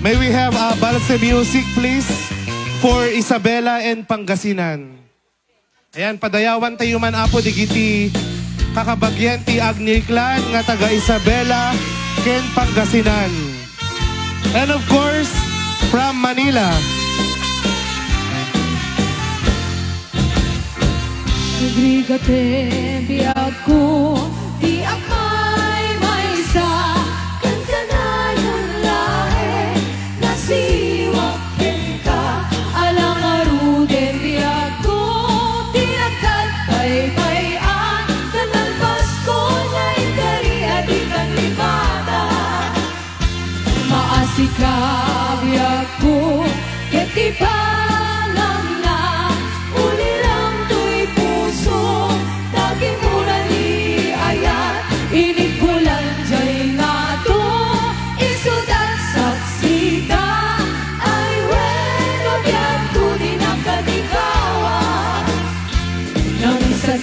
May we have balance music, please, for Isabela and Pangasinan. Ayan, padayawan tayo man apo digiti kakabagyan ti Agniklan nga taga Isabela ken Pangasinan. And of course, from Manila. Nagrigate biyag ko, di akay maysa, kanta na yung lae, nasiwak ka, alang aruden biyag ko, di nagkatay-bayan, kanalpas ko na ikari at ikan libada. Maasik ka biyag ko, ketipa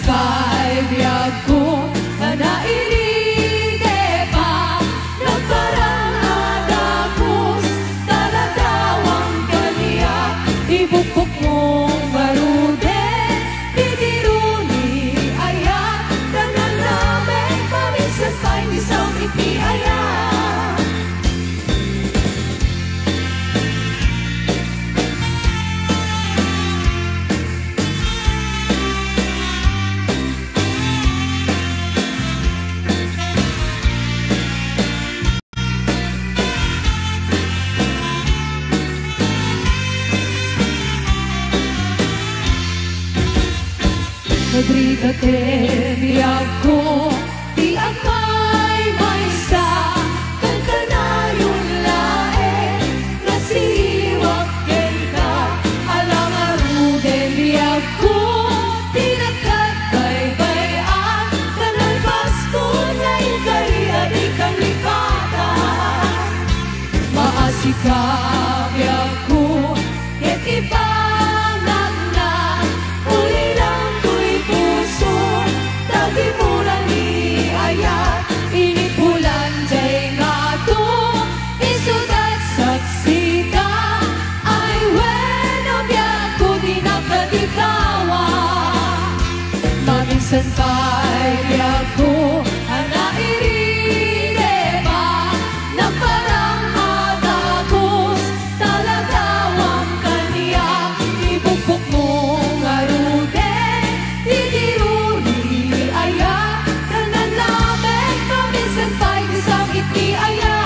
kay biyag ko na nairide pa nagparang adapos taladawang kaniya ibukok mong marude titiruni ayan tanan namin paminsan kay isang iti ayan. Nagrigate biyag ko, di akay maysa, kanta na yung lae, nasiwak ka, alang aruden biyag ko, di nagkatay-bayan, kanalpas ko na ikari at ikang likata. Maasik ka biyag ko, ketipa minsan kay biyag ko na iride pa na parang matagos taladawang kaniya ibukok mong arude titiruni aya tanan namin paminsan kay isang iti aya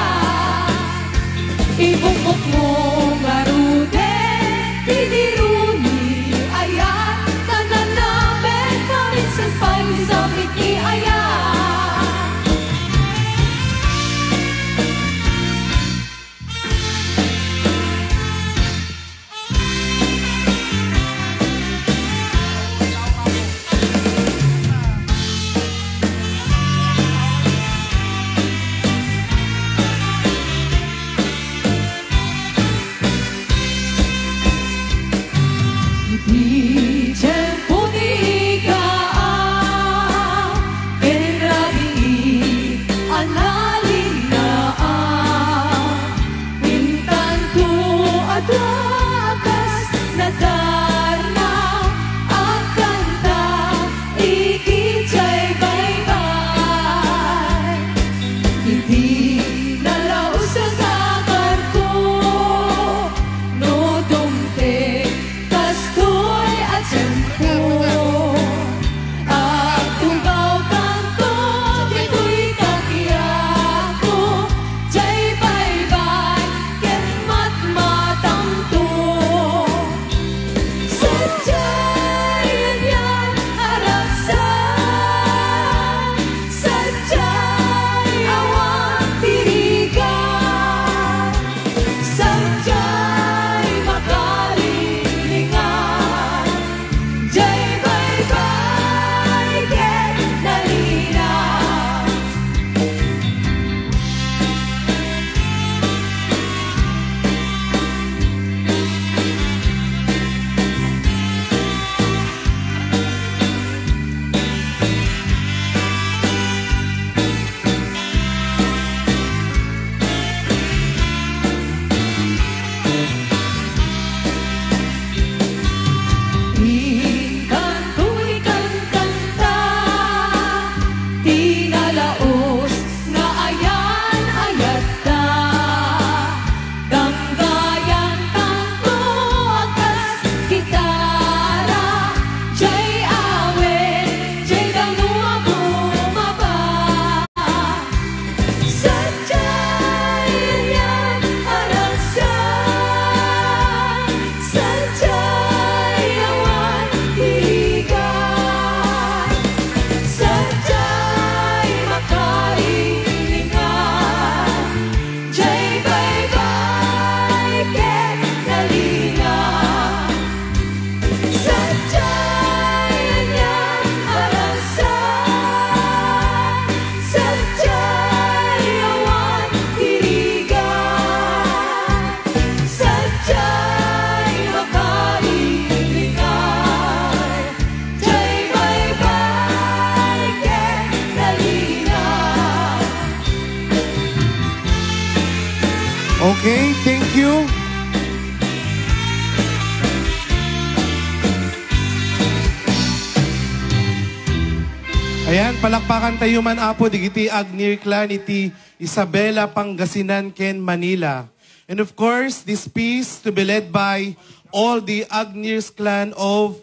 ibukok mong arude titiruni aya tanan namin paminsan kay isang iti aya. Okay, thank you. Ayan, palakpakan tayo man apo, digiti Agnir Clan, iti Isabela, Pangasinan, Ken, Manila. And of course, this piece to be led by all the Agnir's clan of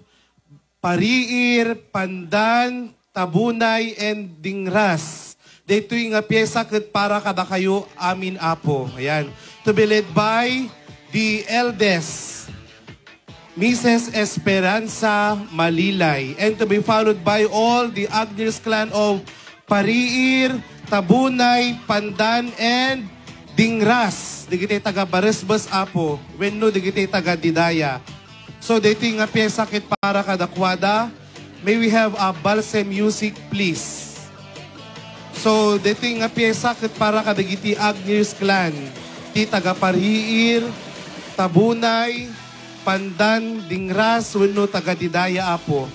Pariir, Pandan, Tabunay, and Dingras. Dito yung pyesa kat para kada kayo amin apo. Ayan. To be led by the eldest, Mrs. Esperanza Malilay. And to be followed by all the Agnir's clan of Pariir, Tabunay, Pandan, and Dingras. Digiti taga Barisbas apo. Wenno digiti taga Didaya. So dito yung pyesa kit para kadakwada. May we have a balse music please. So dito yung pyesa kit para kadagiti Agnir's clan. Ti taga Pariir, Tabunay, Pandan, Dingras, wenno taga Didaya apo.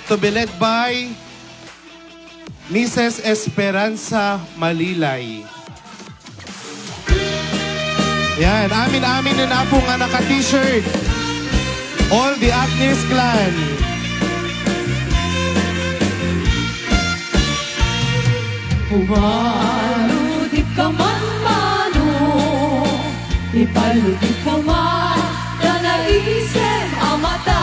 To be led by Mrs. Esperanza Malilay. Yan, amin-amin na po nga naka-t-shirt. All the Agnir's clan. Umaludi ka man mano, ipaludi ka man, na naisip ang mata.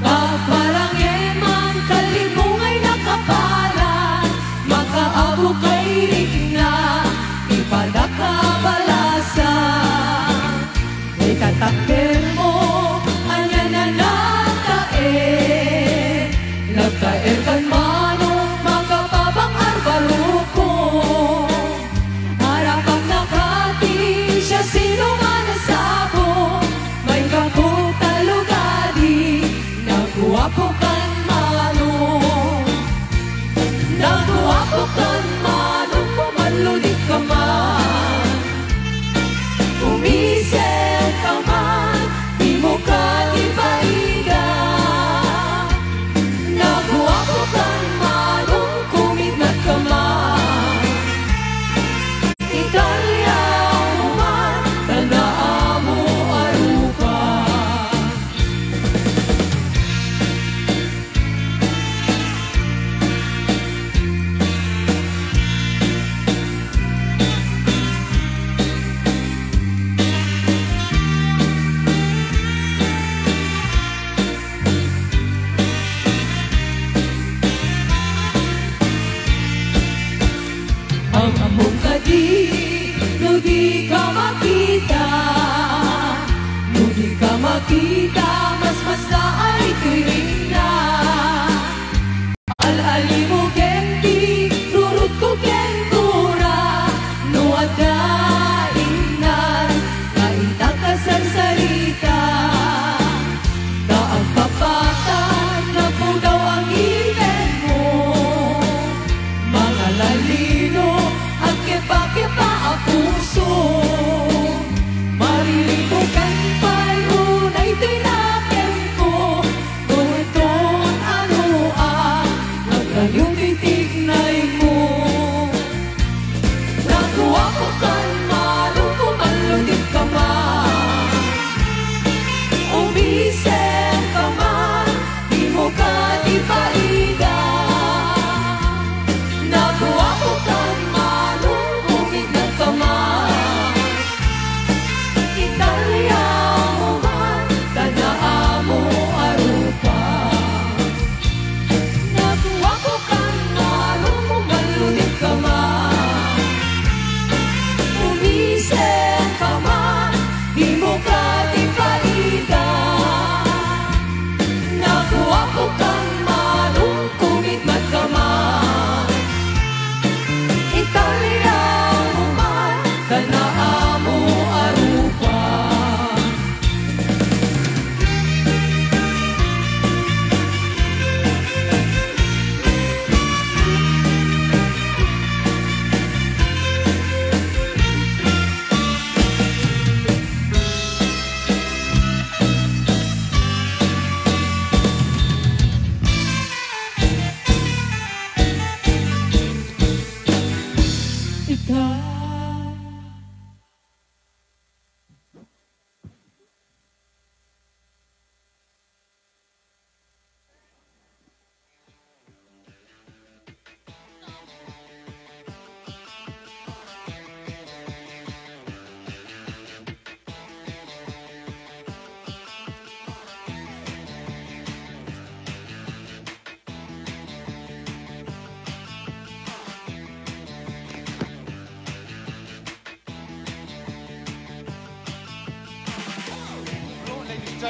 Kaparang eman, kalimungay nakapalan, makaabo kay rigna, ipadakabalasa. May katakder mo, anya na nakae, nagkaer kan mano, makapabang arbaruko. Harapang nakati, siya sino man nasabo, may kaputalugadi, nagwapo kan mano. Nagwapo kan mano, kumaludi ka man. Umisip ka man, di mo ka ipahiga. Nagwapo kan mano, kumidnat ka man. Italya mo man, tandaan mo arupa. Ang among kadi, no di ka makita. No di ka makita, mas na ay tuwing na. Al-ali mo kenti, rurut ko kentura. No ada inas, kaita ka sa sarita. Daang kapatan, na po daw ang ibig mo. Mga lalino at kepa-kepa ang puso. Maririto kan pa'y unay tinakin ko. Tuwid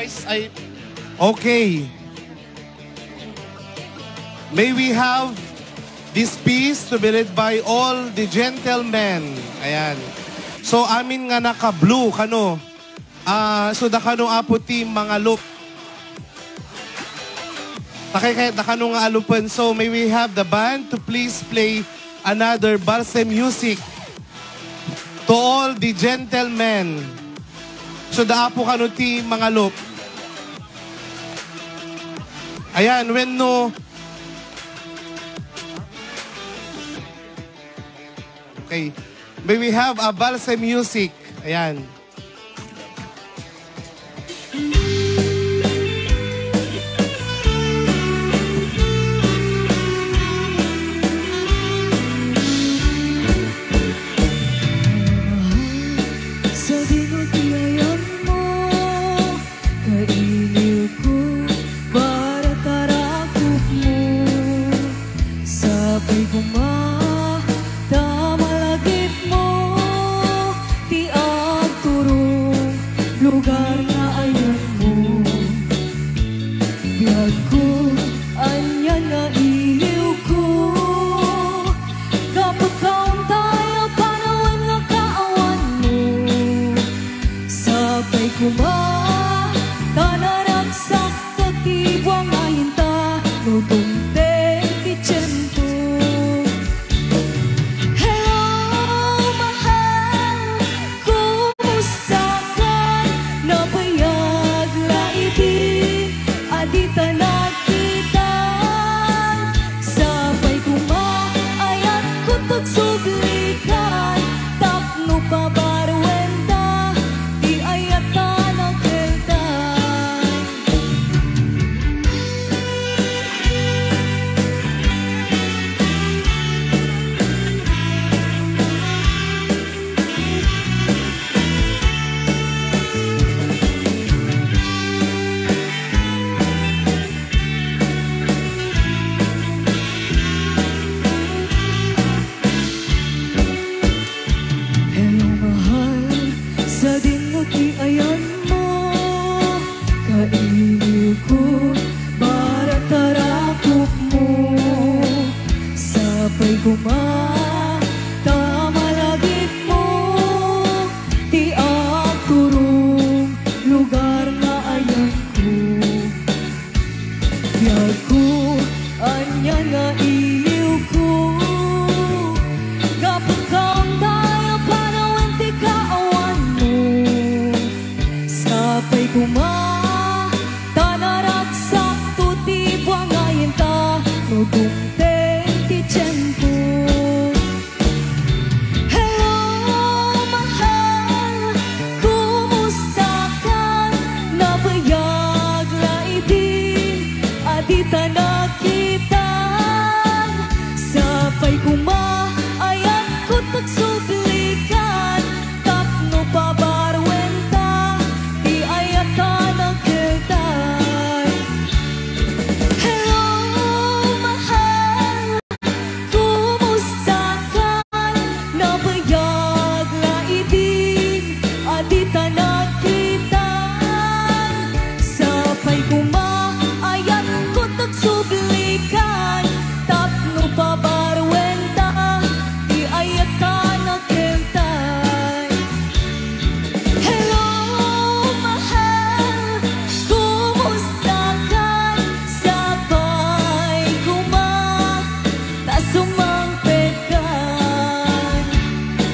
guys ay... Okay. May we have this piece to be led by all the gentlemen. Ayan. So, amin nga naka-blue, kano. So, da kano apo team mga loop. Da kano nga alupan. So, may we have the band to please play another balse music to all the gentlemen. So, da apo kano team mga loop. Ayan, when no... Okay. May we have a balse music. Ayan. Sa dinutiayan mo, kailiw ko, para tarakot mo. Sabay malagit mo, di agturong lugar na ayan mo. Biyag ko, anya na iliw ko, kapag kaon tayo, panawan nga kaawan mo. Sabay tanaragsak, katibwang ahinta, nutong kitchento. Ayan mo, kailiw ko, para tarakop mo. Sabay malagit mo, di agturong lugar na ayan ko. Biyag ko, anya na iliw ko, kapag kaon tayo, panawan ti kaawan mo. Sabay tanaragsak, tutibwang ayin ta, nudong kitchento. Hello, mahal, kumusta ka? Nabayag laibig, adita nakita. Sabay ayan ko't pagsublikan, tapno pabarwenta, di ayatan ang kiltay. Hello, mahal, kumusta ka? Nabayag laibig, adita nakita. Sabay ayan ko't pagsublikan, tapno pabarwenta, di ayatan ang kiltay. Hello, mahal, kumusta ka? Sabay tasumangpet ka.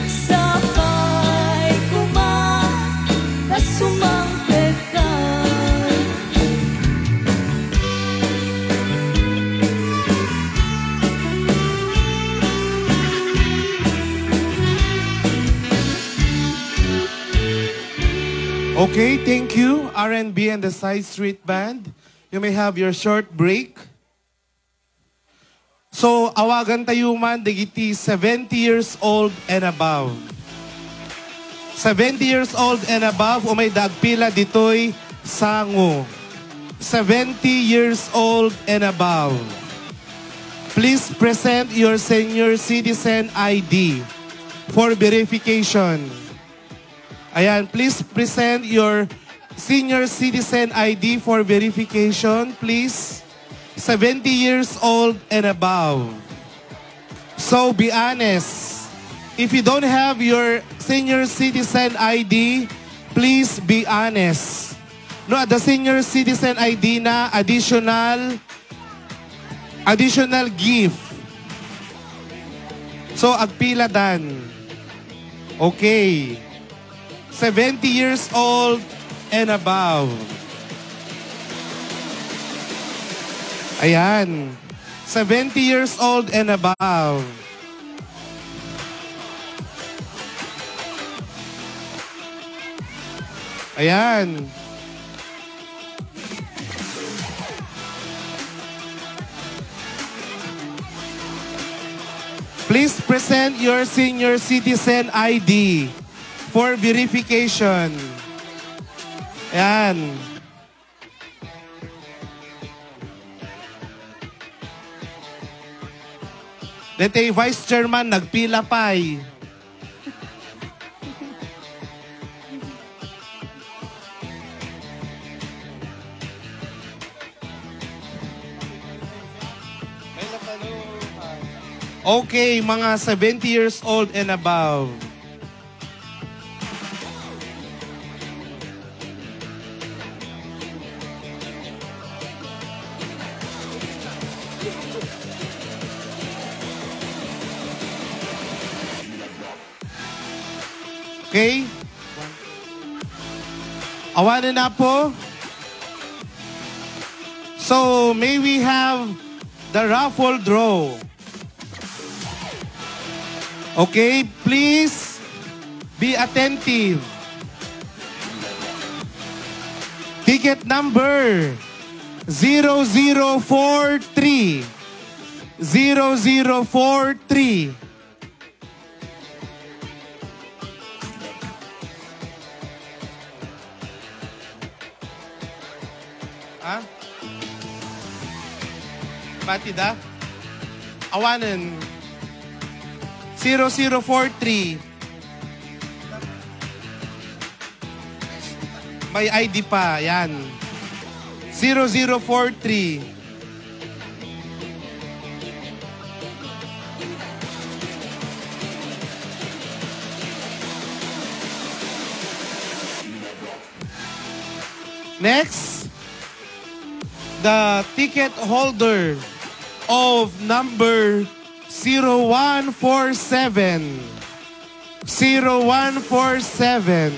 Sabay tasumangpet ka. Okay, thank you, R&B and the Side Street Band. You may have your short break. So, awagan tayo man, digiti 70 years old and above. 70 years old and above, umay dagpila ditoy sango. 70 years old and above. Please present your senior citizen ID for verification. Ayan, please present your senior citizen ID for verification, please. 70 years old and above. So be honest. If you don't have your senior citizen ID, please be honest. No, the senior citizen ID na additional gift. So agpila dan. Okay. 70 years old and above. Ayan. 70 years old and above. Ayan. Please present your senior citizen ID for verification. Ayan. Dete Vice Chairman, nagpila pa'y. Okay, mga 70 years old and above. Okay? Awanin na po. So, may we have the raffle draw. Okay, please be attentive. Ticket number 0043. 0043. Ha? Batida? Awanan. 0043. May ID pa. Yan. 0043. Next, the ticket holder of number 0147. 0147.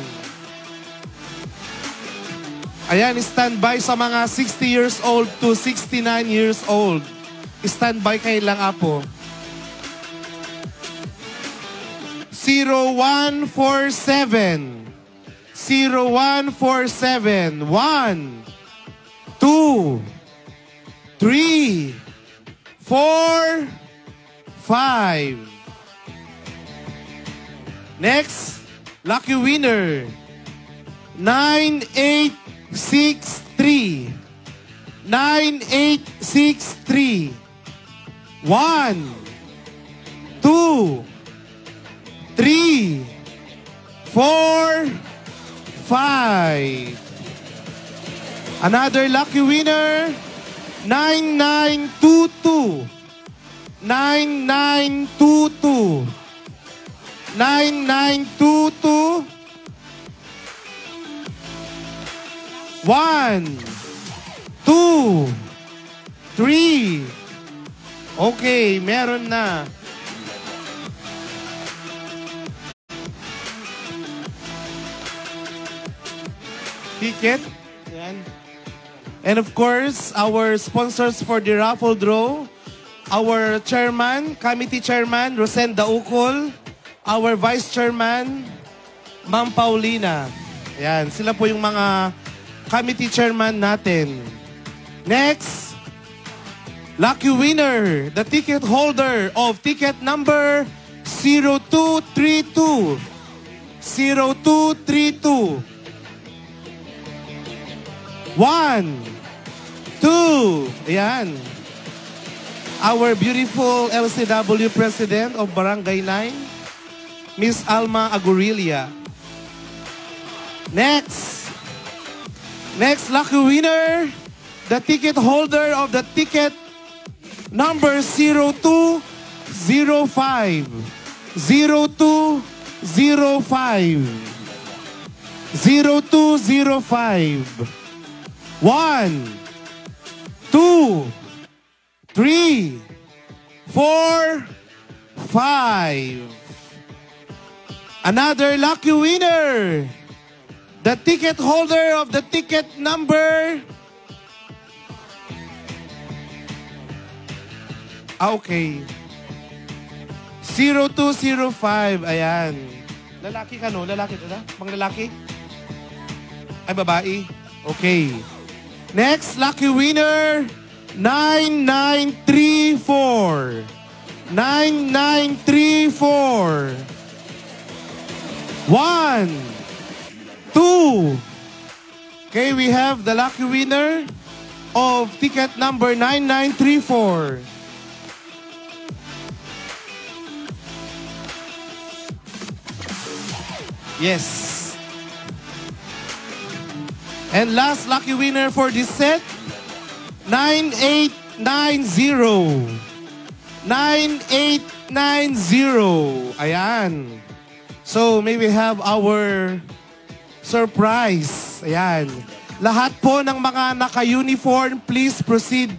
Ayan, standby sa mga 60 years old to 69 years old. Standby kayo lang, apo. 0147. 0147. 1, 2, 3, 4, 5. Next, lucky winner. 9863. 9863. 1, 2, 3, 4, 5. Another lucky winner. 9922. 9922. 9922. 1, 2, 3. Okay, meron na. Ticket. Yan. And of course, our sponsors for the raffle draw, our chairman, committee chairman, Rosenda Ukol, our vice chairman, Ma'am Paulina. Yan, sila po yung mga committee chairman natin. Next, lucky winner, the ticket holder of ticket number 0232. 0232. 1, 2. Ayan. Our beautiful LCW President of Barangay 9, Miss Alma Agurilia. Next, Next lucky winner, the ticket holder of the ticket number 0205. 0205. 0205. 1, 2, 3, 4, 5. Another lucky winner. The ticket holder of the ticket number... Okay. 0205. Ayan. Lalaki ka, no? Lalaki ka na? Mga lalaki? Ay, babae? Okay. Next, lucky winner, 9934. 9934. 1, 2. Okay, we have the lucky winner of ticket number 9934. Yes. And last lucky winner for this set, 9890. 9890. Ayan. So, may we have our surprise. Ayan. Lahat po ng mga naka-uniform, please proceed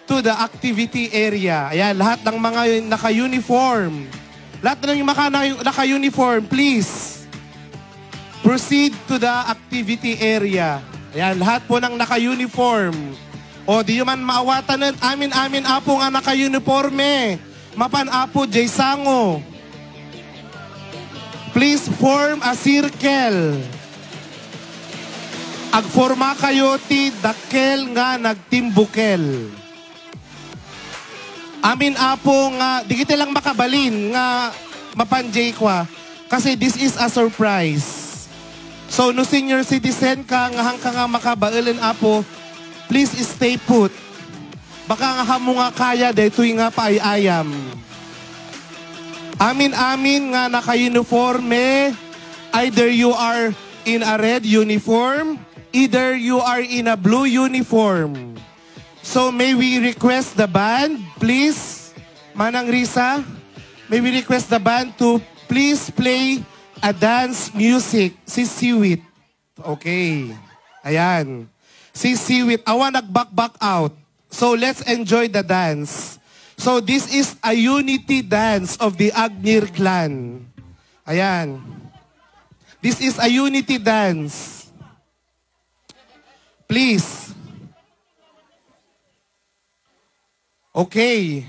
to the activity area. Ayan, lahat ng mga naka-uniform. Lahat ng mga naka-uniform, please proceed to the activity area. Ayan, lahat po ng naka-uniform. O, di man maawatan ng amin apo nga naka-uniforme. Mapan apo, Jay Sango. Please form a circle. Agforma kayo ti dakkel nga nagtimbukel. Amin apo nga, di kita lang makabalin nga mapanjay kwa. Kasi this is a surprise. So, no senior citizen ka, nga nga makabailan apo, please stay put. Baka nga mo nga kaya, dahil nga pa ay ayam. Amin nga naka-uniforme, either you are in a red uniform, either you are in a blue uniform. So, may we request the band, please, Manang Risa, may we request the band to please play a dance music, si Siwit. Okay. Ayan. Si Siwit. Awa nag-back out. So let's enjoy the dance. So this is a unity dance of the Agnir clan. Ayan. This is a unity dance. Please. Okay.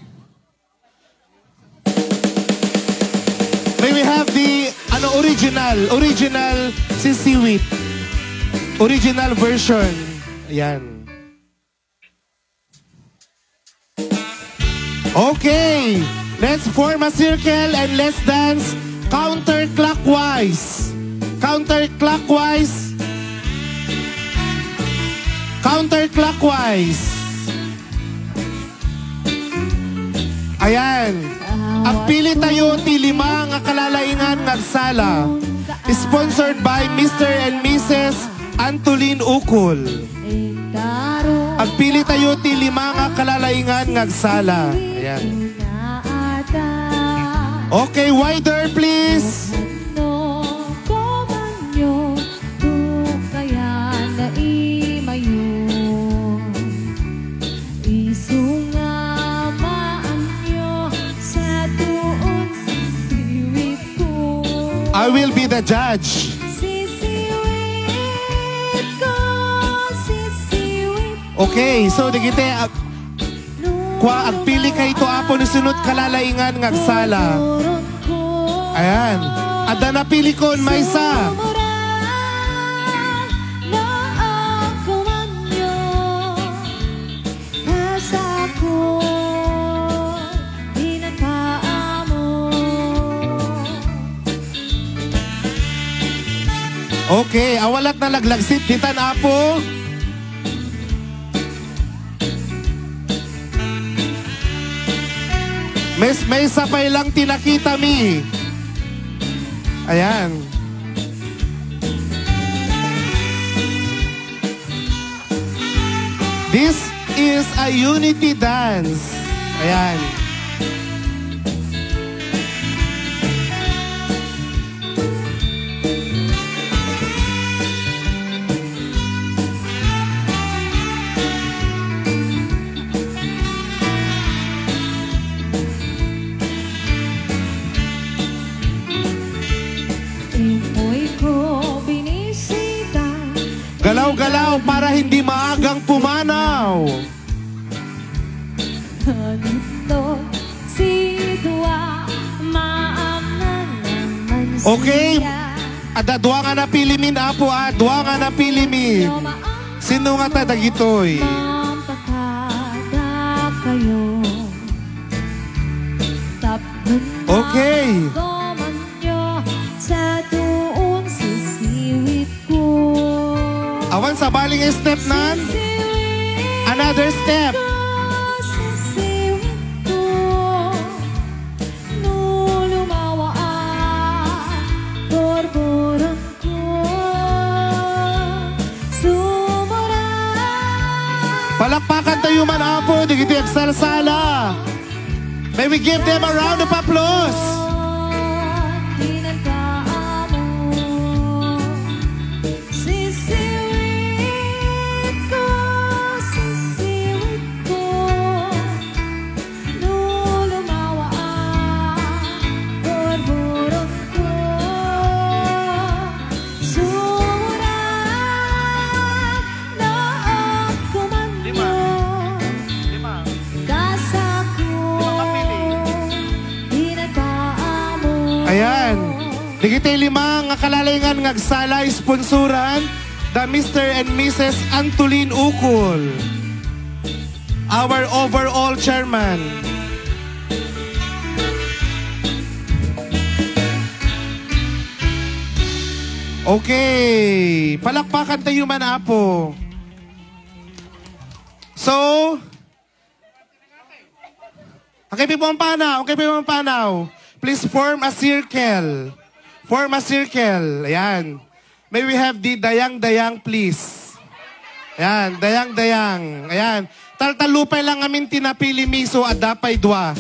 May we have the original si Siwit. Original version. Ayan. Okay. Let's form a circle and let's dance counterclockwise. Counterclockwise. Counterclockwise. Ayan. Agpili tayo ti lima nga kalalaingan nagsala. Sponsored by Mr. and Mrs. Antolin Ukol. Agpili tayo ti lima nga kalalaingan nagsala. Ayan. Okay, wider please. I will be the judge. Okay, so digite agpili kay ito apo ni sunod kalalaingan ngagsala. Ayan. Ada napili kon maysa. Okay, awalat na laglagsit ditan apo. May sapay lang tinakita mi. Ayan. This is a unity dance. Ayan. Galaw-galaw para hindi maagang pumanaw. Okay. Ada dua nga napili min apo dua nga napili min. Sino nga ta dagitoy? Okay. Awan sa baling step nan. Another step. Palakpakan tayo man apo, di kita agsalsala. May we give them a round of applause. Ayan. Digitay limang nga kalalingan ngagsalay sponsoran the Mr. and Mrs. Antolin Ukol, our overall chairman. Okay. Palakpakan tayo man apo. So, okay po ang panaw. Okay po ang panaw. Please form a circle. Form a circle. Ayan. May we have the dayang-dayang, please. Ayan, dayang-dayang. Ayan. Taltalupay lang amin tinapili mi, so adapay dwa.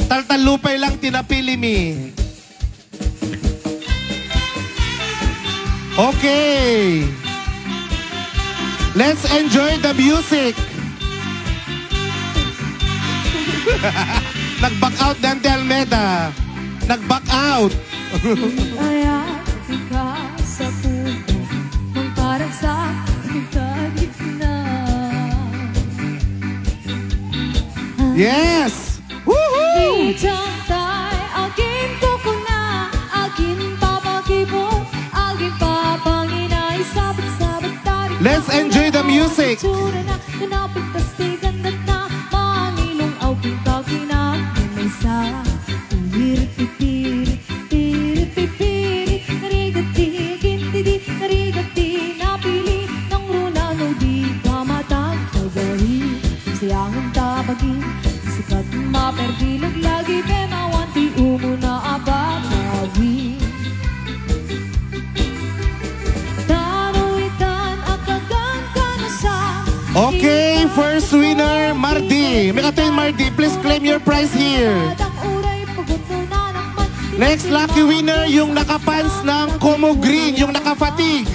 Taltalupay lang tinapili mi. Okay. Let's enjoy the music. Nag-back out Dante Almeida. Nag-back out. Ayaw ka sa puso ng parang sa gitna. Yes! Woohoo! Itantay, agin ko na, agin papakibo, agin papanginay, sabit-sabit tarik. Let's enjoy the music. Maperdilag lagi penawanti umuna abagawi. Tanuitan akagang kanusa. Okay, first winner, Mardi. May katin Mardi, please claim your prize here. Next lucky winner, yung nakapants ng Como Green, yung nakafatig.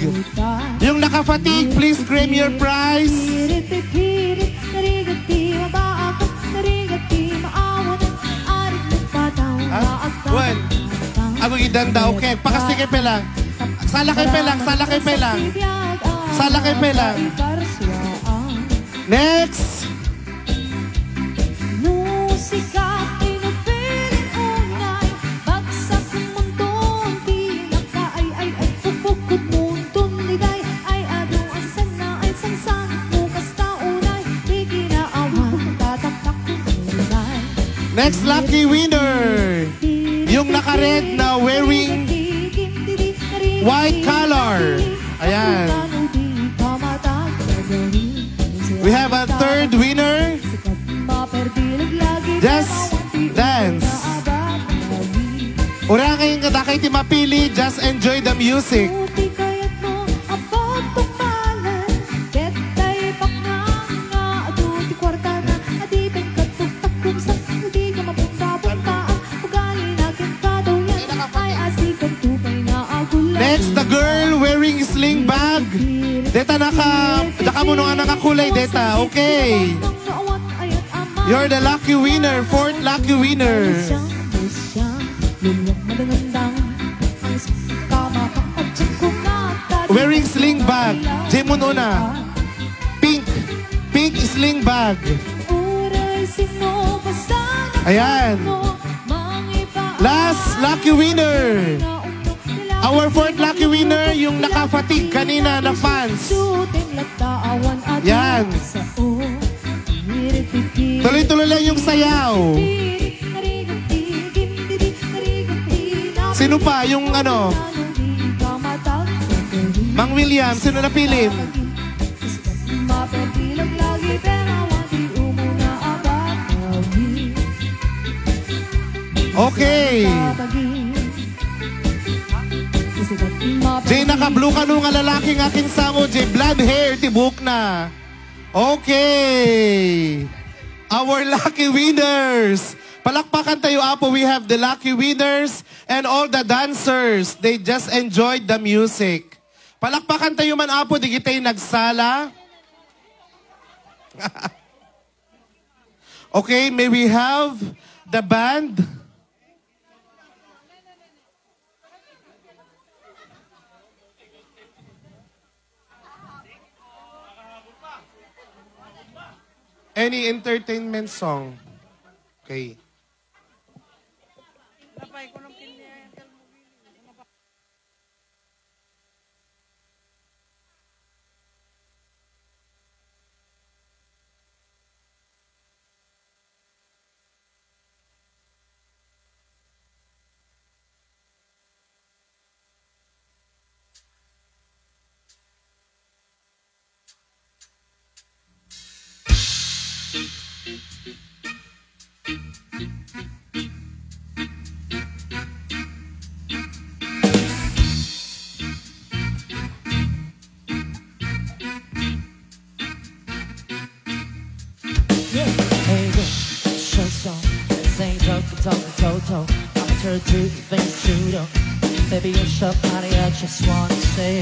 Yung nakafatig, please claim your prize. Well, ako gidanda, okay. Pakastikay pa lang. Salakay pa lang, salakay pa lang. Salakay pa lang. Next. Next lucky winner. Yung naka-red na wearing white color. Ayan. We have a third winner. Just dance. Ura kayong kadakay ti mapili. Just enjoy the music. Wearing sling bag. Deta daka mo nung nakakulay, Deta. Okay. You're the lucky winner. Fourth lucky winner. Wearing sling bag. Jemon una. Pink. Pink sling bag. Ayan. Last lucky winner. Our fourth lucky winner, yung naka-fatigue kanina na fans. Yan. Tuloy-tuloy lang yung sayaw. Sino pa? Yung ano? Mang William, sino napili? Okay. Jay, naka-blue ka nung lalaking aking samo, Jay. Blood hair, tibuk na. Okay. Our lucky winners. Palakpakan tayo, Apo. We have the lucky winners and all the dancers. They just enjoyed the music. Palakpakan tayo man, Apo. Di kita'y nagsala. Okay, may we have the band? Any entertainment song? Okay. Baby, it's your body, I just wanna say,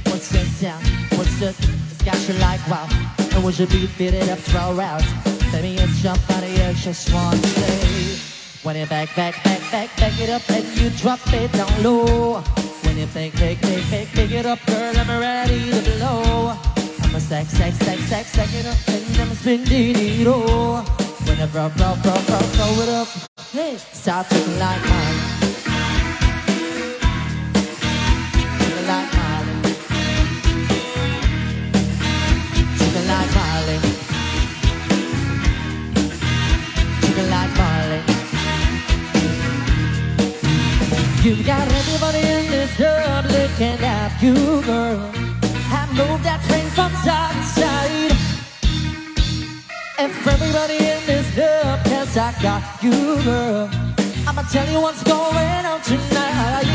what's this sound? What's this? It's got you like wow. And would you beat it up 12 rounds? Baby, it's your body, I just wanna say, when you back it up and you drop it down low. When you pick it up, girl, I'm ready to blow. I'm a sack it up and I'm spinning it all. When I throw it up, hey, stop looking like mine. Like Molly, chicken like Molly, chicken like Molly. You've got everybody in this club looking at you, girl. I move that train from side to side. If everybody in this club thinks I got you, girl, I'ma tell you what's going on tonight.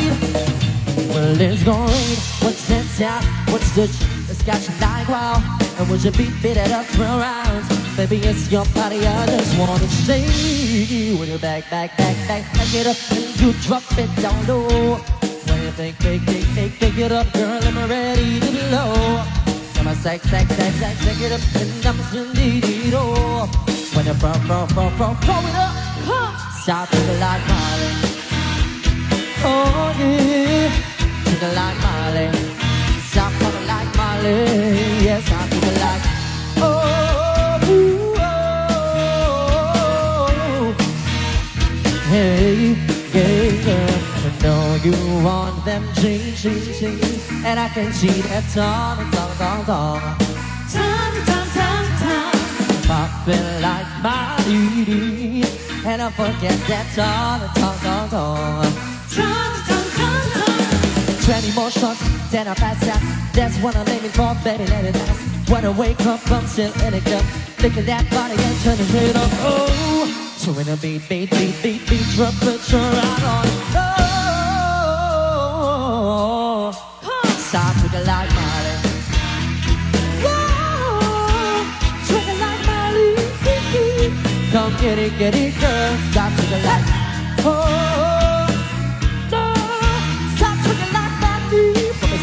Well, it's going rain. What's inside? What's the that's got you like wow? And would you beat it up for rounds? Baby, it's your body, I just wanna say. When you back it up and you drop it down low. When you pick it up, girl, I'm ready to blow. I'm a sack it up and I'm spinning it all. When you throw it up, stop it like Molly. Oh yeah. Chicken like Molly, stop coming like Molly. Yes, I'm chicken like oh, ooh, oh. Hey, girl, I know you want them jeans, and I can see that tongue. Popping like Molly, and I forget that tongue. 20 more shots, then I pass out. That's what I'm aiming for, baby, let it last. When I wake up, I'm still in a club. Look at that body and turn it up. Oh, so when I beat, trumpet, you're out on. Oh, stop looking like Molly. Whoa, looking like Molly. Come get it, girl. Stop looking like. Oh.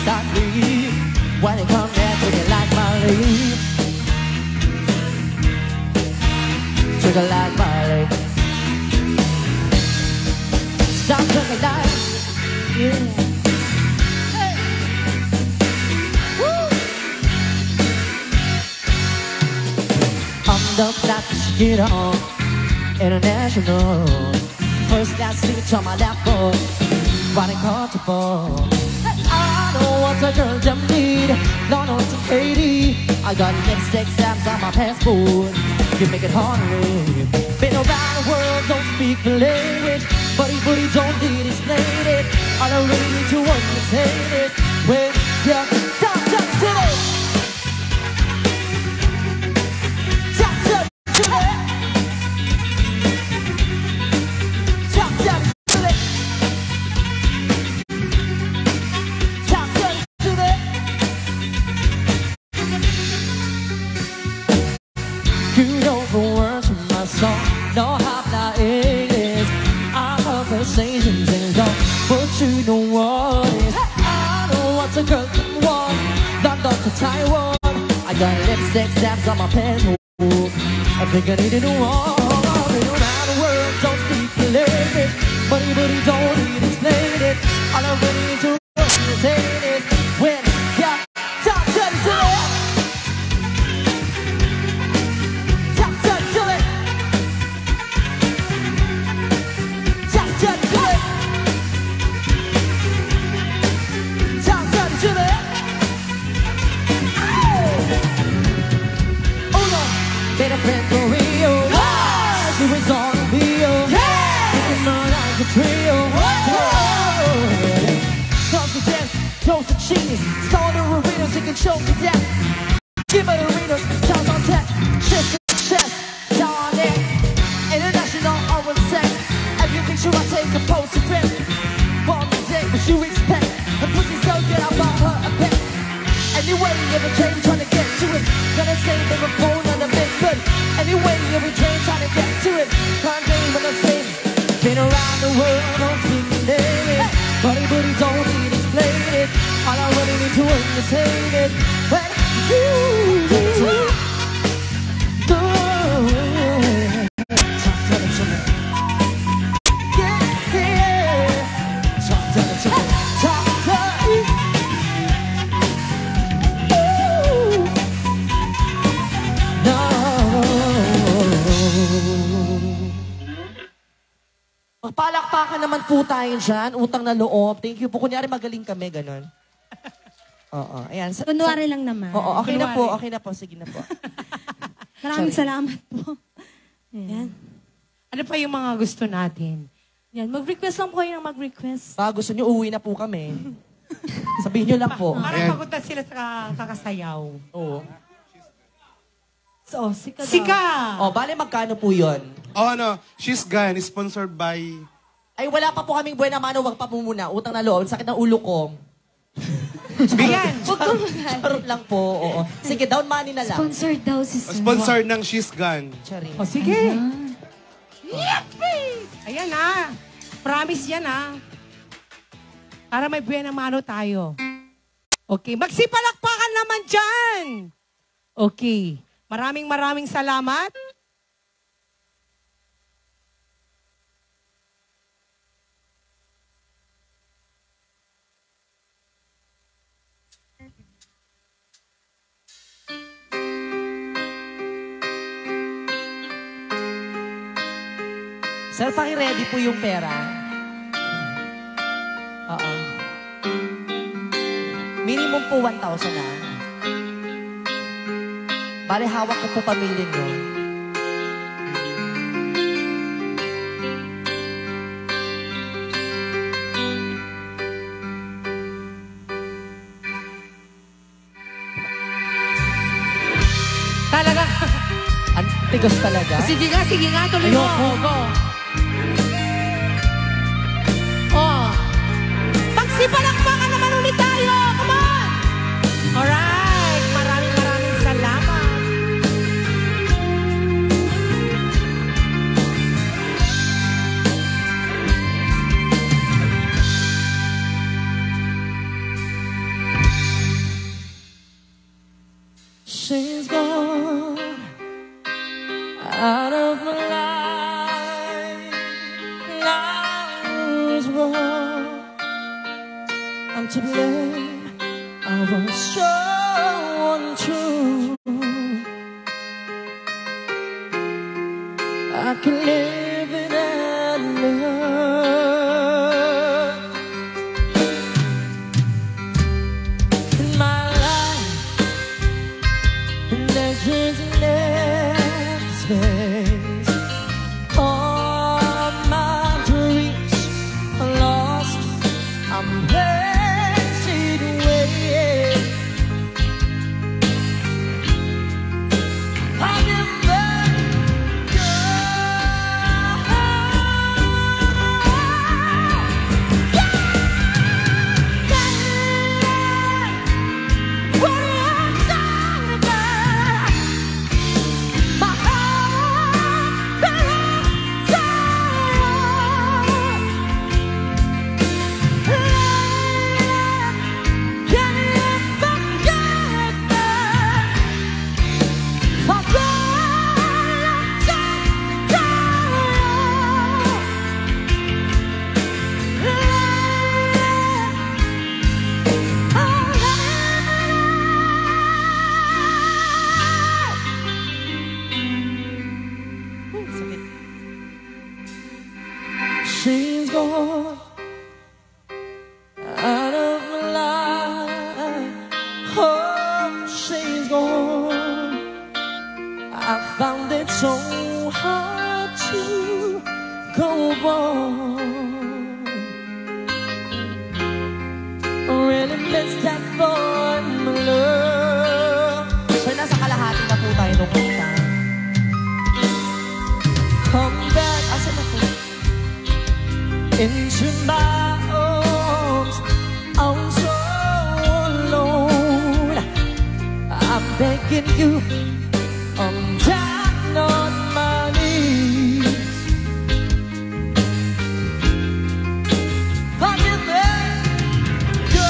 Stop me. Sugar like barley. Stop the light. Yeah. Hey. Woo. I'm the flattest kid on international. First class seats on my lap, boy. Riding comfortable. I know what a girl them need. Lord knows to Katie. I got lipstick stamps on my passport. You make it hard to read. Been around the world, don't speak the language. Buddy, don't need explain it. All I really need to understand is when you're top to it. Top to it. Top to it. Top to it. You know the words of my song. No habla English. Our conversations ain't long, but you know what it is. I know what a girl can want. London to Taiwan. I got lipstick stamps on my pants. I think I need a new one. Been around the world, don't speak the language. Buddy, don't need to explain it. All I really need to say is when you're top to it. Top to it. Top to it. Top to it. Oh no, better friend for Rio. She was on the wheel. Looking more like a trio. Cause we dance, toast and cheese. Saw the arenas, it can show me that. Give it arenas, sounds on tech. Chest to chest, down on it. International oral sex. Every picture I take a post of it. Born to take what you expect. The pussy so good, I bought her a pet. Anyway, every train trying to get to it. Gonna say they were born on the big good. Anyway, every train trying to get to it. Can't name when I say been around the world, don't speak the language. Buddy, don't need to explain it. All I really need to understand is when you do. Palakpakan naman po tayo dyan. Utang na loob. Thank you po. Kunyari magaling kami, ganun. Oo, ayan. Kunwari lang naman. Oo, okay na po. Okay na po. Sige na po. Maraming salamat po. Ayan. Ano pa yung mga gusto natin? Yan, mag-request lang po kayo ng mag-request. Baka gusto nyo, uwi na po kami. Sabihin nyo lang po. Para pagunta sila sa kakasayaw. Oo. So, Sika daw. Sika! O, bale magkano po yun? Oh, ano, She's Gone, sponsored by... Ay, wala pa po kaming buena mano. Wag pa po muna. Utang na loob. Sakit ng ulo ko. Ayan. Charot lang po. Oo. Sige, down money na lang. Sponsored daw si Sir. Sponsored ng She's Gone. Charing. O, sige. Yippee! Ayan na. Promise yan ha. Para may buena mano tayo. Okay. Magsipalakpakan naman dyan. Okay. Maraming salamat. Sir, paki-ready po yung pera. Oo. Minimum po 1,000 na. Bale, hawak ko po pamilya nyo. Talaga. Ang tigas talaga. Sige nga, tuloy mo. Ayoko. Go. Oh. Magsipalakpakan naman ulit tayo. Come on. Alright. Maraming salamat. She's gone out of my was wrong, I'm to blame. I was so untrue. I can live without love in my life, and there's just left space. All my dreams are lost. I'm wasted away. I never she's gone out of my life. Oh, she's gone. I found it so hard to go on. I really miss that boy, my love. So nasa kalahati na po tayo nung kita. Come back, asan na po? Into my arms, I'm so alone. I'm begging you, I'm down on my knees. But you let go.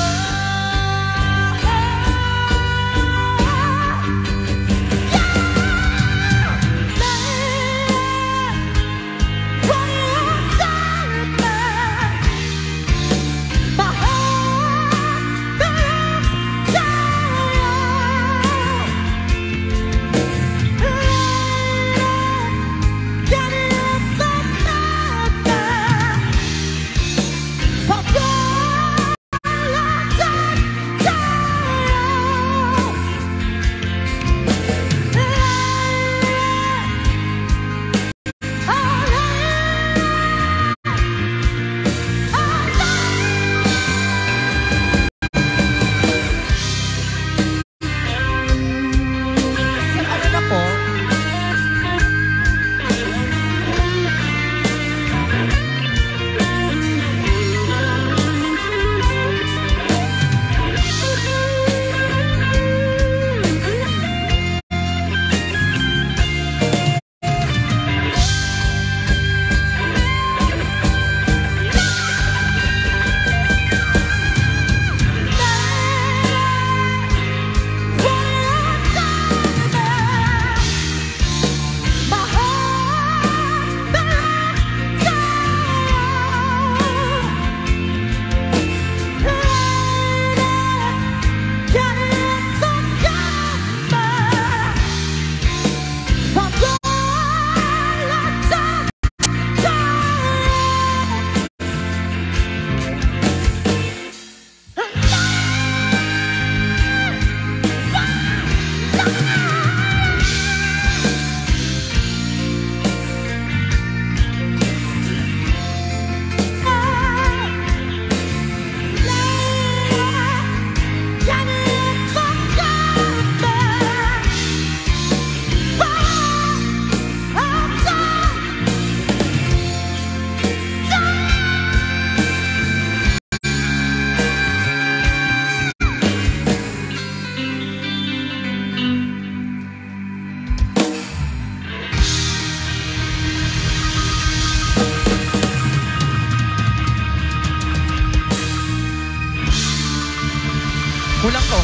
Kulang to.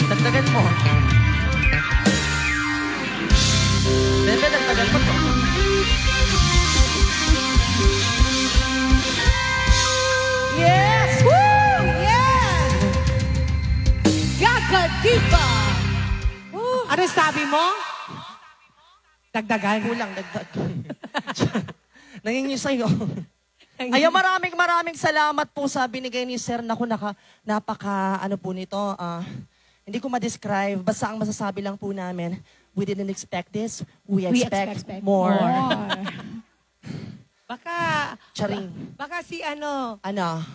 Dagdagan mo. Bebe, dagdagan mo to. Diva. Ano sabi mo? Dagdagan. Kulang, dagdag. Nangingin sa'yo. Ayaw, maraming salamat po sa binigay ni Sir. Naku, napaka, ano po nito, hindi ko ma-describe. Basta ang masasabi lang po namin, we didn't expect this. We expect more. Baka, Charing. baka si ano, Ano?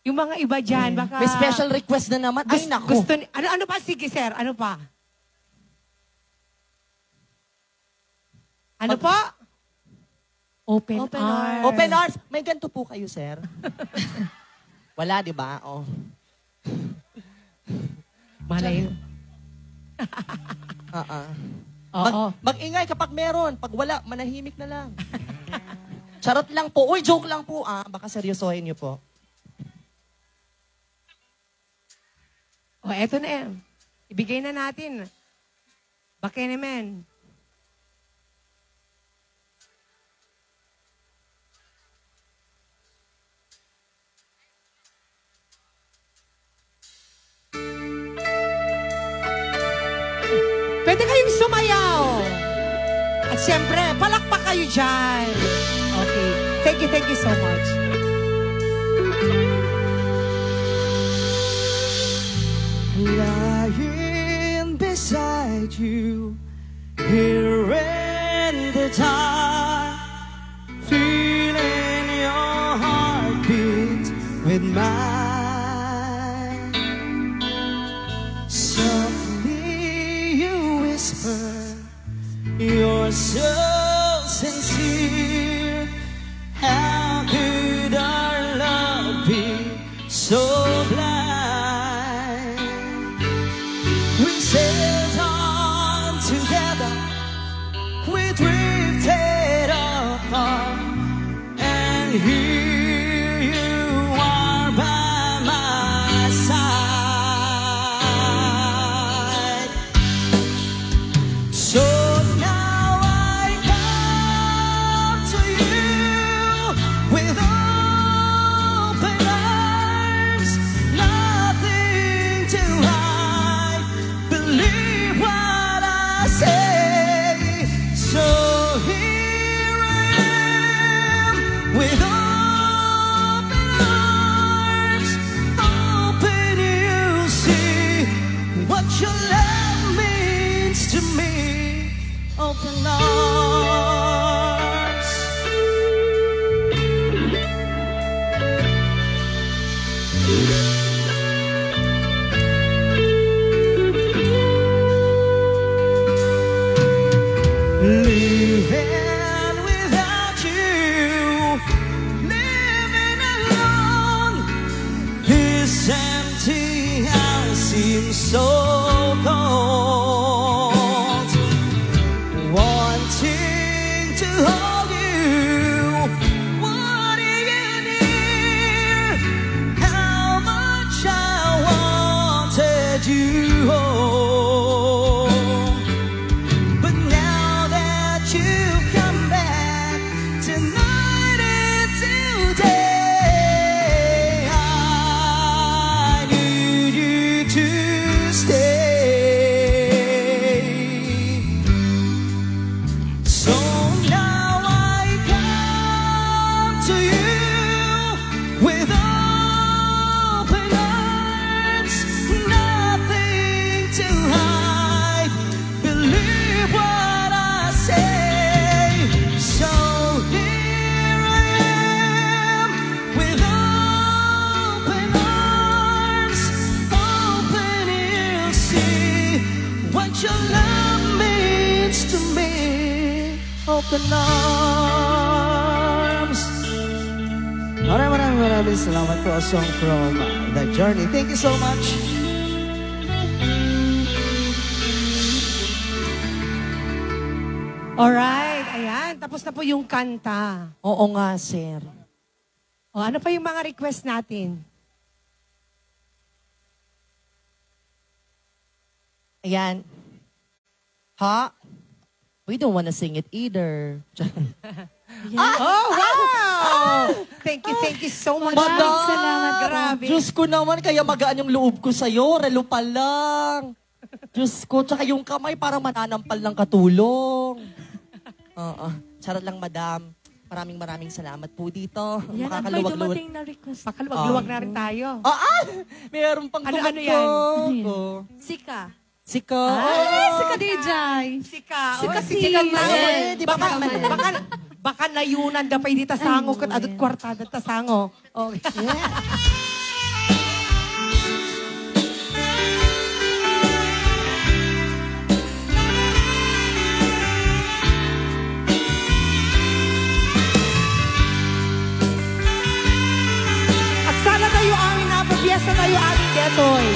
yung mga iba dyan, baka... May special request na naman. Ay, naku. Gusto ano pa? Sige, sir. Ano pa? Ano pa? Open arms. Open arms. May ganito po kayo, Sir. Wala, di ba? Oh. Malay. Oo. Mag-ingay kapag meron. Pag wala, manahimik na lang. Charot lang po. Uy, joke lang po. Baka seryosohin niyo po. O, eto na eh. Ibigay na natin. Bakit naman? Pwede kayong sumayaw. At siyempre, palakpak kayo dyan. Okay. Thank you so much. Lying beside you here in the dark, feeling your heartbeat with mine. Softly you whisper, you're so sincere. How could our love be so blind? We sailed on together, we drifted apart, and here you are by my side. So now I come to you with open arms, nothing to hide. Believe what I say. So here I am with open arms, open you see what your love means to me. Open arms. Living without you, living alone, this empty house seems so cold. Wanting to hold you, wanting you near, how much I wanted you home. But now that you've come back tonight and today, I need you to stay. So now I come to you with open arms, nothing to hide. Believe what I say. So here I am with open arms, open ears, see what your love means to me. Open arms. Maraming salamat po. A song from The Journey. Thank you so much. Alright, ayan. Tapos na po yung kanta. Oo nga, Sir. O, ano pa yung mga request natin? Ayan. Ha? We don't wanna sing it either. Oh, wow! Thank you so much. Madam, salamat po. Grabe. Diyos ko naman, kaya magaan yung loob ko sa'yo. Relo pa lang. Diyos ko, tsaka yung kamay parang mananampal ng katulong. Oo. Charot lang, madam. Maraming salamat po dito. Yan ang may dumating na request. Makaluwag-luwag na rin tayo. Meron pang Ano tumakbo. yan? Sika. Sika. Ay, sika DJ. Sika. Sika Oy, si sika Mel. na. Di ba Baka nayunan da pa dito sango kat adot kwartada ta sango. Okay. At sana tayo amin na piyesta tayo amin detoy.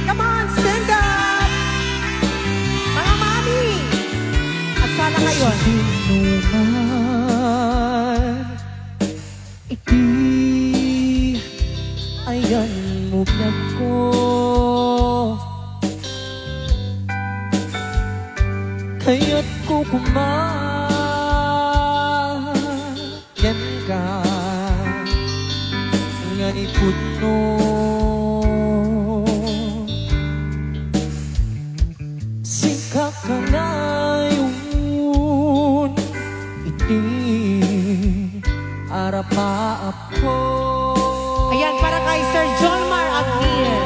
Come on, stand up! Mga mami! At sana ngayon, Iti ayan mo biyak ko. Kaya't ko kumayan ka nganipod no. Sika ka na yun iti arapaap ko. ayan, para kay Sir John Mar Aguirre.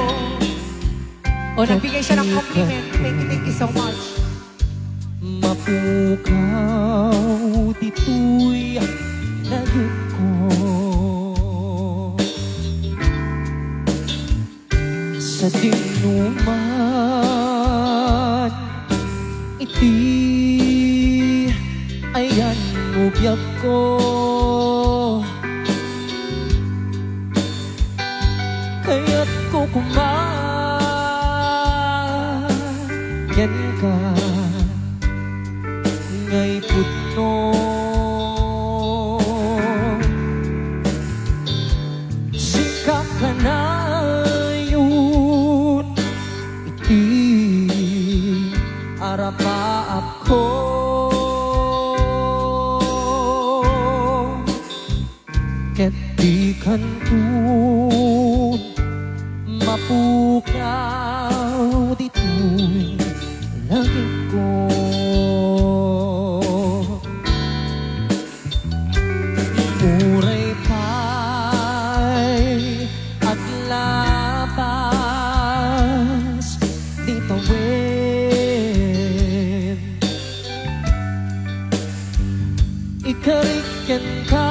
O, nagbigay siya ng compliment. Thank you so much. Mapukaw dito'y lagit ko. Sa dinuman iti ayan mo biyak ko. Kaya't ko kumayan ka ngay putno. Sika ka na yun iti arapaap ko. Ket di kantun mapukaw dito'y langit ko. Uray pa'y at labas di tawid. Ikarikyan ka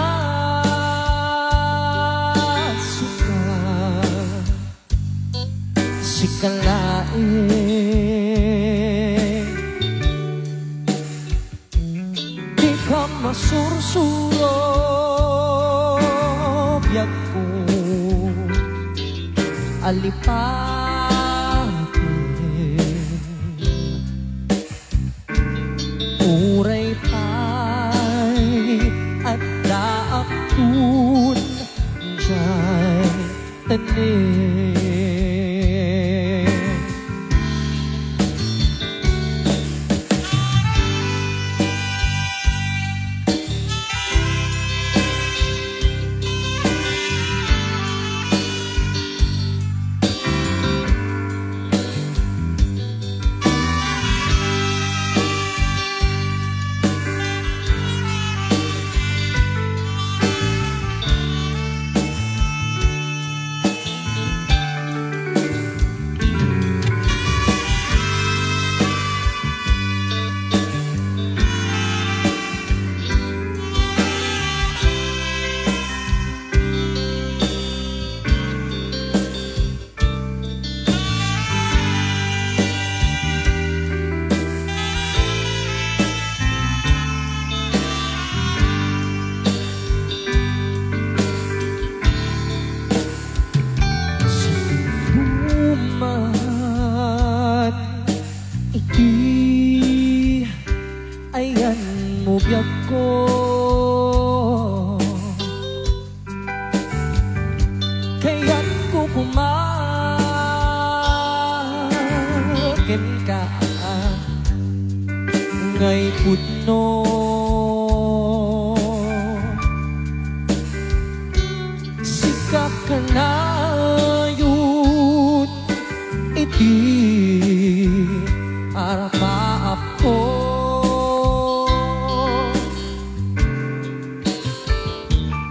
sikalain. Di ka masursuro biyak ko alipatin. Uray pa'y at daapun diya'y tanin.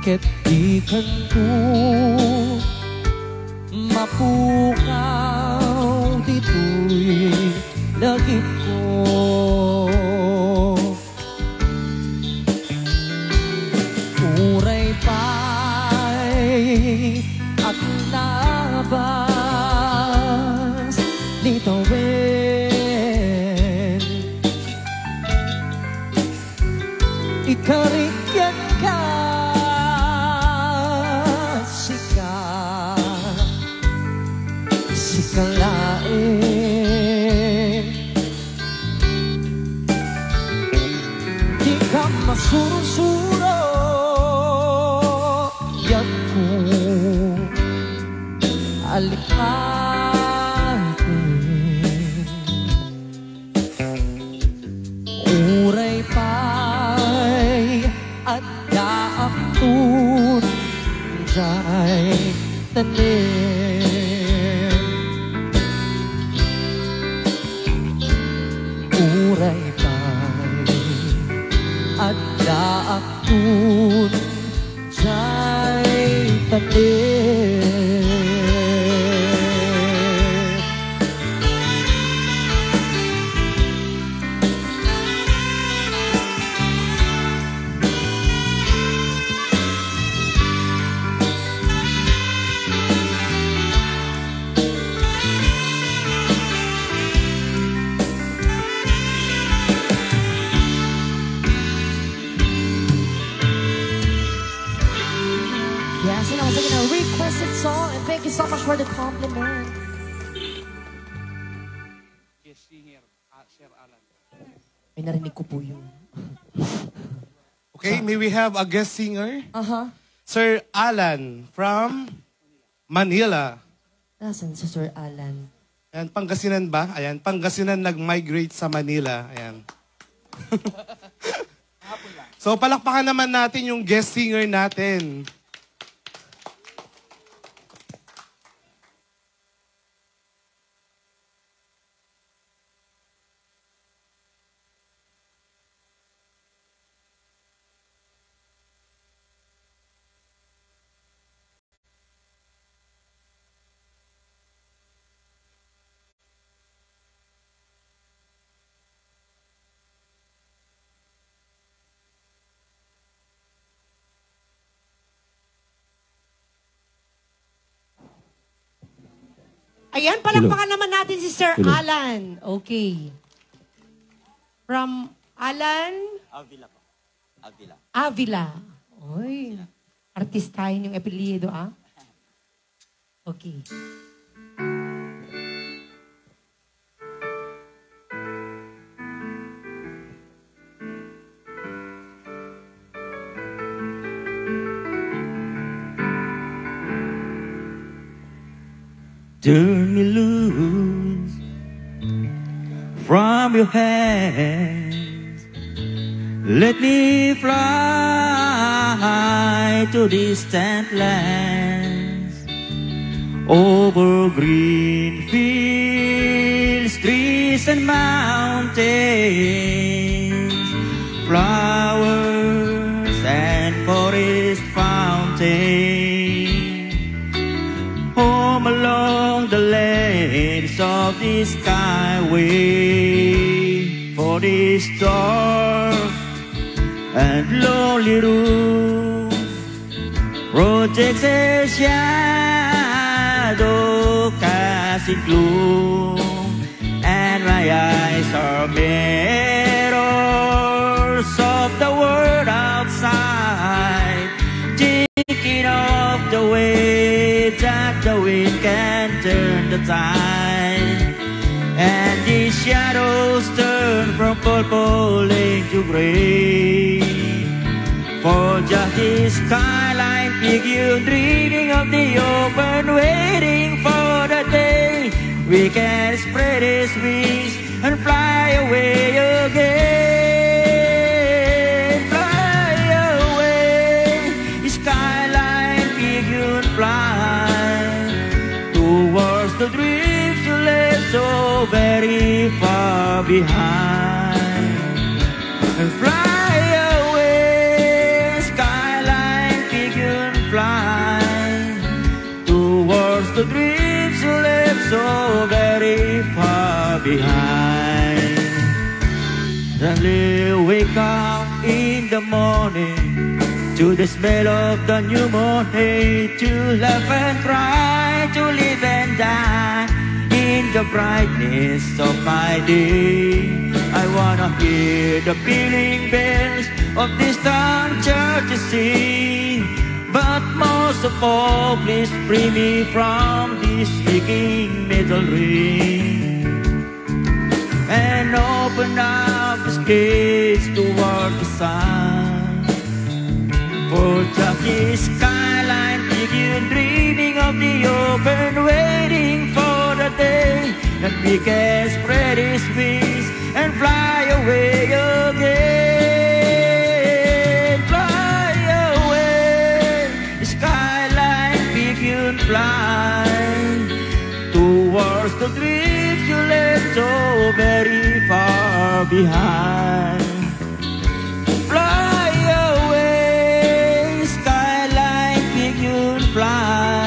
Bakit di kanto mapukaw dito'y lagip ko? Uray pa'y at labas litawin, ikarikyan ka sikalain, di ka masurusuro yan ko alikatin. Uray pa'y at daakton jay tanim, uray pa'y at daakton jay tanim. Yes, and I was singing a requested song, and thank you so much for the compliment. Yes, singer, Sir Alan. May narinig ko po yun. Okay, may we have a guest singer? Sir Sir Alan from Manila. Nasaan si Sir Alan? Ayan, Pangasinan ba? Ayan, Pangasinan nag-migrate sa Manila. Ayan. So, palakpakan naman natin yung guest singer natin. Ayan, palakpakan naman natin si Sir Alan. Okay. From Alan? Avila po. Avila. Avila. Oy, artistahin yung apelyido, ah. Okay. Turn me loose from your hands. Let me fly to distant lands, over green fields, trees and mountains, flowers and forest fountains. Home along the lanes of the skyway, for this dark and lonely room projects a shadow casting gloom, and my eyes are mirrors of the world outside, thinking of the way that the wind can turn the tide, and the shadows turn from purple into gray, for just the skyline figure dreaming of the open, waiting for the day we can spread its wings and fly away again. Fly away, skyline figure fly towards the dreams you left so very far behind. And fly away, skyline figure so very far behind. Suddenly wake up in the morning to the smell of the new morning, to laugh and cry, to live and die in the brightness of my day. I wanna hear the pealing bells of distant churches sing, but most of all, please free me from this aching metal ring, and open up the skates toward the sun. For the skyline begin dreaming of the open, waiting for the day that we can spread its wings and fly away again. Fly away, the skyline begin fly towards the dreams you left so very far behind. Fly away, skyline begin fly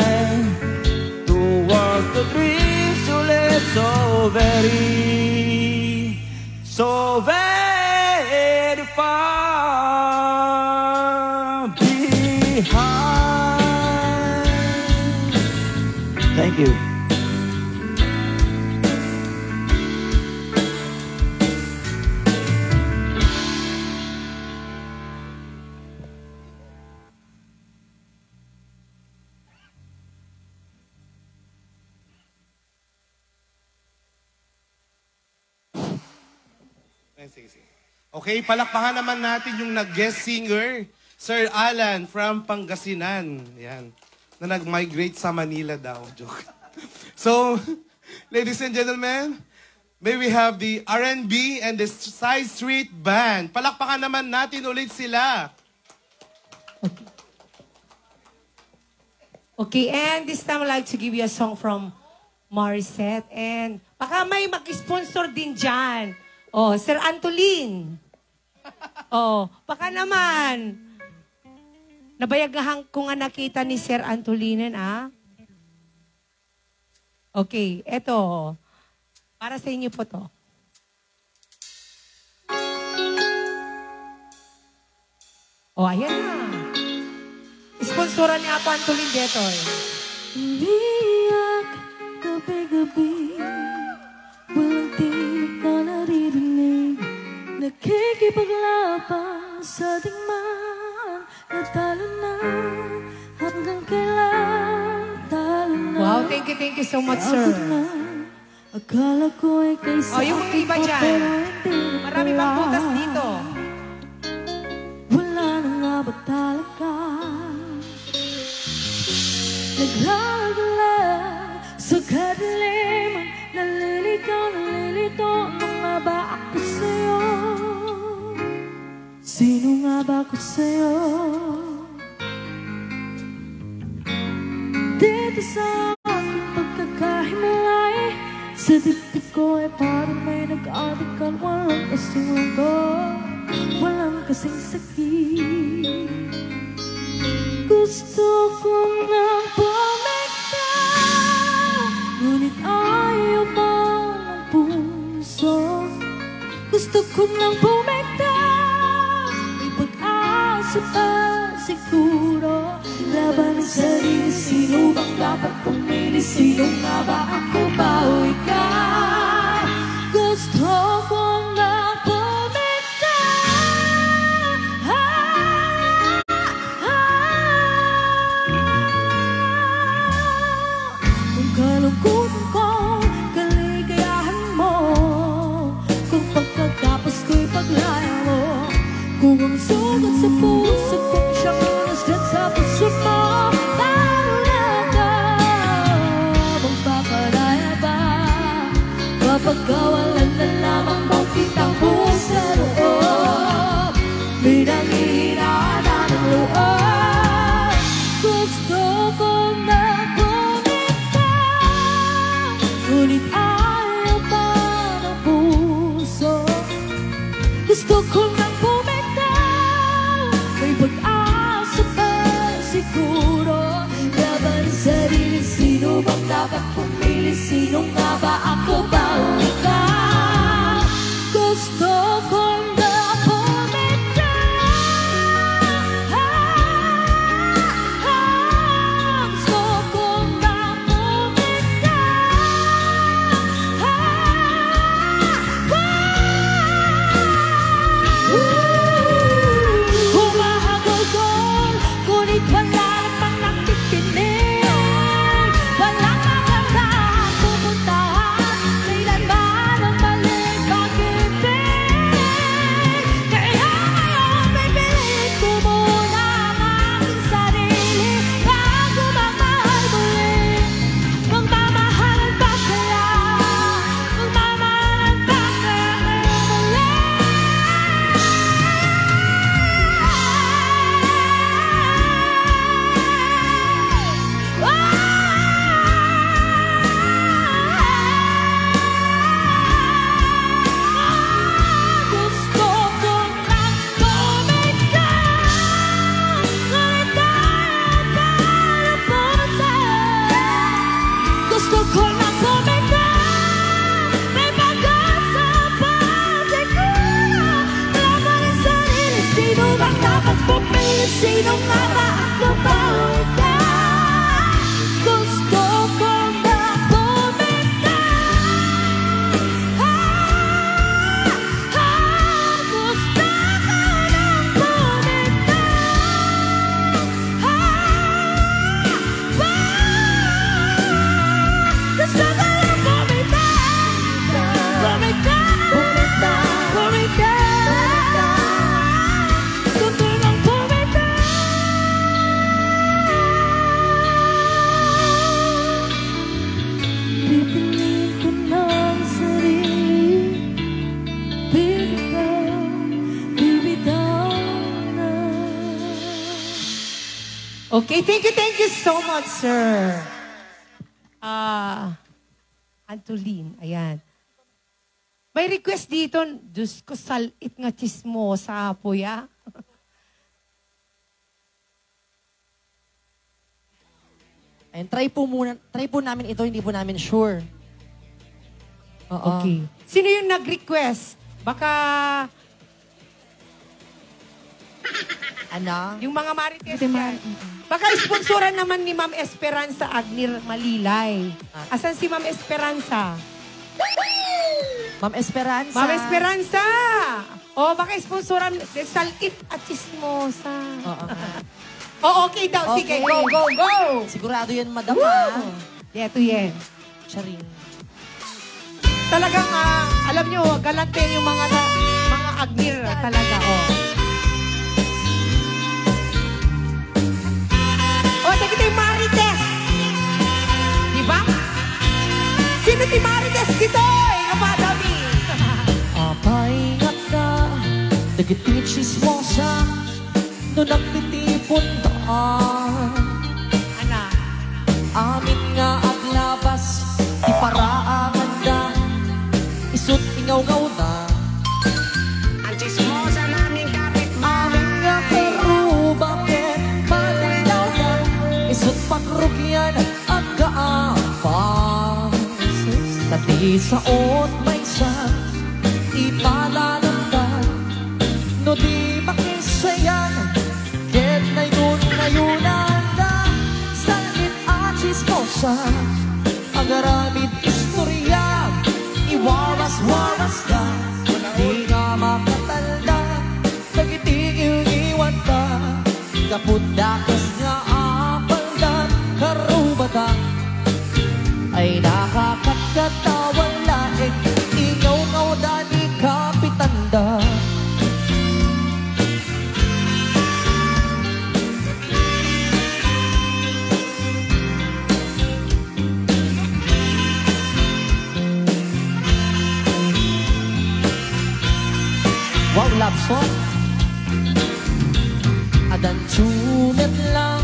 towards the dreams you left so very far behind. Thank you. Okay, palakpakan naman natin yung nag-guest singer, Sir Alan from Pangasinan. Yan. Na nag-migrate sa Manila daw. Joke. So, ladies and gentlemen, may we have the R&B and the Side Street Band. Palakpakan naman natin ulit sila. Okay, and this time I'd like to give you a song from Morissette. And baka may mag-sponsor din dyan. Oh, Sir Antolin. Oh, baka naman. Nabayagahan ko nga nakita ni Sir Antolinen, ah. Okay, eto. Para sa inyo po to. Oh, ayan na. Sponsoran ni Apo Antolin dito, eh. Umiyak gabi-gabi, walang tinig na naririnig, nakikipaglaban sa digmaan, natalo na hanggang kailan talo na. Wow, thank you so much, sir. Akala ko ay kaysa Oh, yung mga iba dyan. Marami pang butas dito. Wala na nga ba talaga? Naglalagala sa kadiliman, nalilito, ano nga ba ako sa'yo? Sino nga ba ako sa'yo? Dito sa aking pagkakahimlay, sa dibdib ko ay parang may nag-aadikan, walang kasing langgo, walang kasing sakit. Gusto ko nang bumigtaw, ngunit ayaw mo ng puso. Gusto ko nang bumigtaw, may pag-asa pa siguro. Laban ang sarili, sino bang dapat pumili? Sino nga ba ako ba o ikaw? Gusto ko nang kalungkutan ko, kaligayahan mo. Kung pagkatapos ko'y paglaya mo, kung ang sugat sa puso kong siyang inasdan sa puso mo, paano na ka magpapadaya? Mababawi ka. Gusto ko na bumitaw. Gusto ko nang bumitaw. Gusto ko nang bumitaw. Gusto ko nang bumitaw. Pipiliin ko ng sarili. Bibitaw na. Okay, thank you so much, sir. Antolin, ayan. May request dito, Diyos ko, salit nga chismosa, puya. And try po namin ito, hindi po namin sure. Oo. Okay. Sino yung nag-request? Baka Ano? yung mga marites yan. Baka sponsoran naman ni Ma'am Esperanza Agnir Malilay. Asan si Ma'am Esperanza? Ma'am Esperanza. Ma'am Esperanza! O, baka sponsoran salit at chismosa. Oo. Okay daw. Sige, Okay. go! Sigurado yan, madam, ha? Ito yan. Charing. Talagang, alam nyo, galante yung mga Agnir talaga. Nakita yung Marites. Diba? Sino si Marites dito? Kapadami. Paingat ka, nagiti chismosa, no nagtitipon ka. Ana. Amin nga at labas, iparaangan na, isut ingaw-ngaw na. Ang chismosa namin kapit Amin nga pero bakit matinaw na, isut pagrugyan ang kaapas. Tati saot may sa ipalalanda, no di makisayan, ket na yun ngayunan na, sakit at chismosa, ang aramid istorya, iwaras-waras na, di nga makatalda, nagitigil iwan ka, kapundakas nga apaldan, karubata, ay nakakatkatawan laing, ingaw-ngaw na ni Kapitanda. Wow, love song. Adan sulit lang,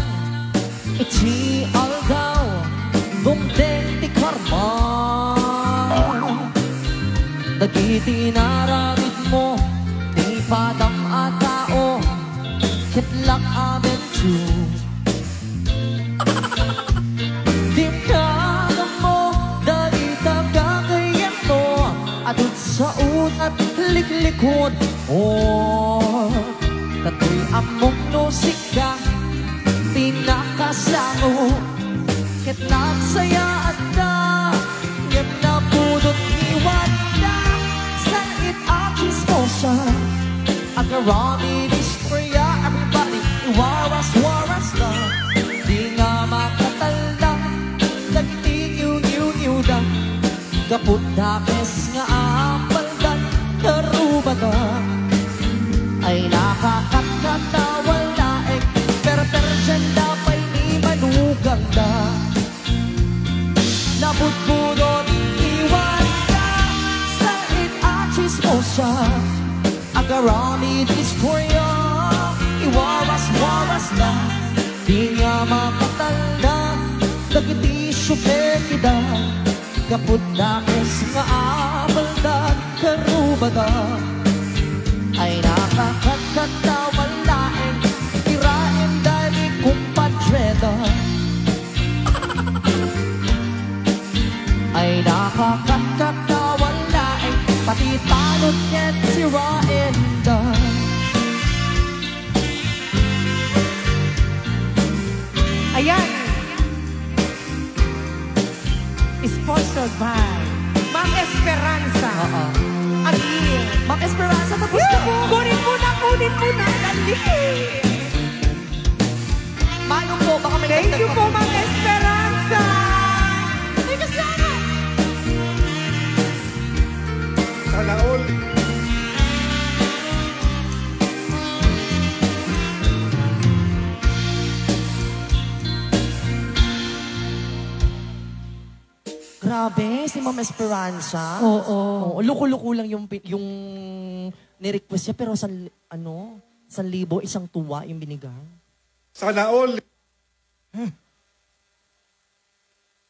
iti algaw, bumdeng ti karma. Dagiti naramid mo, ti padam at tao, kitlak amin tu. Di ka mo, dahil tagagayan to, atut sa at liklikod. Oh, tato'y among musika, pinakasango, ket nagsayaan na, ngem na pudot iwan na, sa it-akis mo siya, agarami dispraya, everybody, iwaras-waras na, di nga makatala, nagtinyw-nyw-nyw na, kaput dakes nga apaldan, karubada, ay nakakatkatawal laeng, per-persyenda pa'y ni manuganda. Nabudbudot iwan ka, sa it-achis mo siya, agarami diskorya, iwaras-waras na, di nga makatanda, dagiti syupekida, kaput dakes nga apaldan, karubada, ay nakakatawal laeng, tirain dali kumpadreda. Ay nakakatawal laeng, pati talot ket sirain da. Ayan. Sponsored by Ma'am Esperanza. Oo. Aguil. Ma'am Esperanza, tapos na po. Kunin mo na. Dali. Manong po, baka may Thank dagdag you pa po, Ma'am Esperanza. Ay, kasama. Sana all. Grabe, si Ma'am Esperanza. Oo. Luko-luko lang yung ni-request niya, pero 1,000, 1,000, isang tuwa yung binigay. Sana all.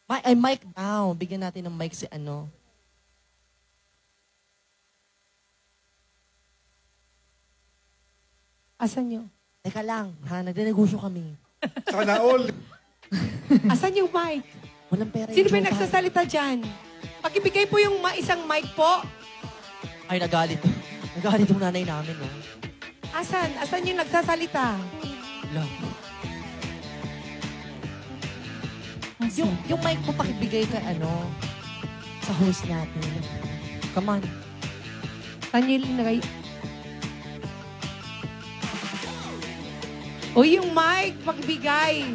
Ay, mic daw. Bigyan natin ng mic si ano. Asan nyo? Teka lang, ha? Nagdenegosyo kami. Sana all. Asan yung mic? Walang pera Sino ba yung yung nagsasalita dyan? Pakibigay po yung isang mic po. Ay, nagalit. Nagalit yung nanay namin, no? Asan? Asan yung nagsasalita? Wala. Yung mic po pakibigay kay ano, sa host natin. Come on. Saan yung nagay... O yung mic, pakibigay.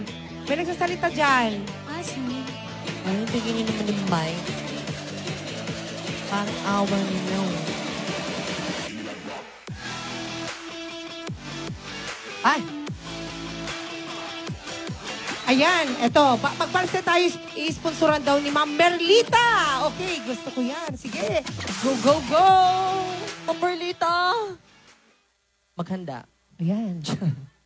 May nagsasalita dyan. Asan? Ay, bigyan niyo naman yung mic. Parang awa ninyo. Ay! Ayan, eto. Pagparse tayo, i-sponsoran daw ni Ma'am Merlita. Okay, gusto ko yan. Sige. Go, go, go! Ma'am Merlita! Maghanda. Ayan.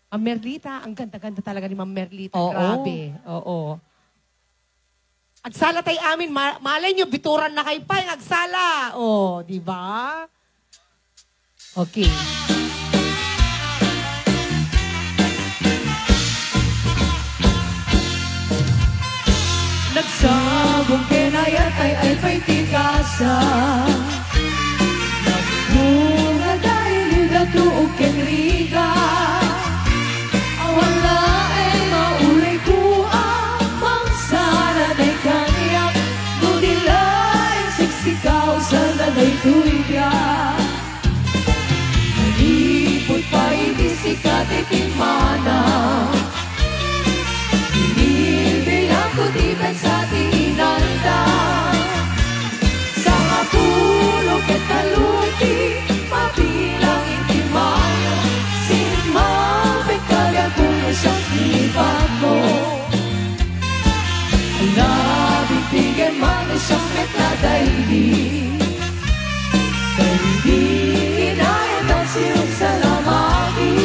Ma'am Merlita, ang ganda-ganda talaga ni Ma'am Merlita. Oo. Grabe. Oo. At sala tayo amin, malay nyo, bituran na kayo pa, nagsala. Oh, di ba? Okay. Nagsabong kinayat ay pa'y tikasa. Nagbunga dahil natuog kenriga. Wala ay maulay ko ang sana na'y kaniyak. Nunilay siksikaw sa nanay tuwidya. Nalipot pa hindi sikat itimana. Binibilang ko tipan sa tinanda. Sa kapulog at taluti, mabilang intimayo. Simabay kaya kung isang iban mo. Nabibigyan man isang metadaili. Pero di inayat ang siyong salamagi.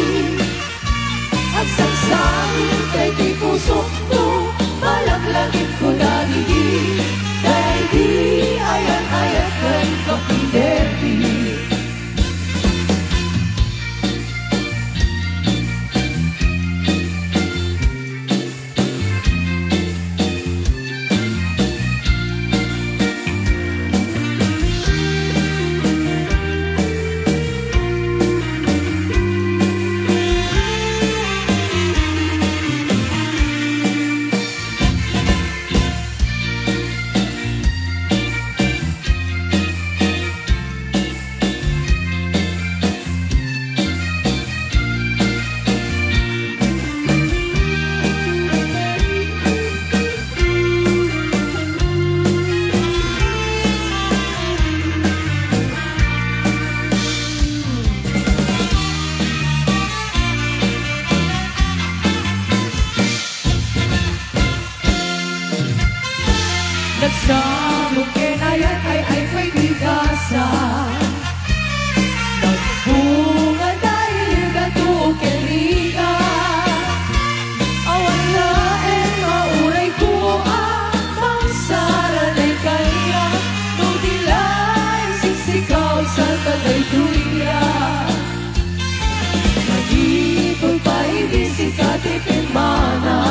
At sangsangin kay di pusok ko, malaglagin ko daligi. Dahil di ayan-ayat kay kapidepi. Nagsabong kinayat ay pa'y bigasa. Nagbunga dahil gatuog kenriga. Awala mauray ko ang saran ay kanya. Nudilay siksikaw sa tagay tuya. Nagipon pa hindi sikat ipinmana.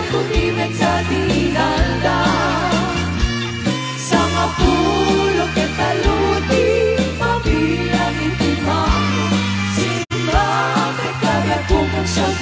Kutimet sa tinanda. Sa mapulog at taluti, mabilang intimang. Simabay kaya kung ang siyang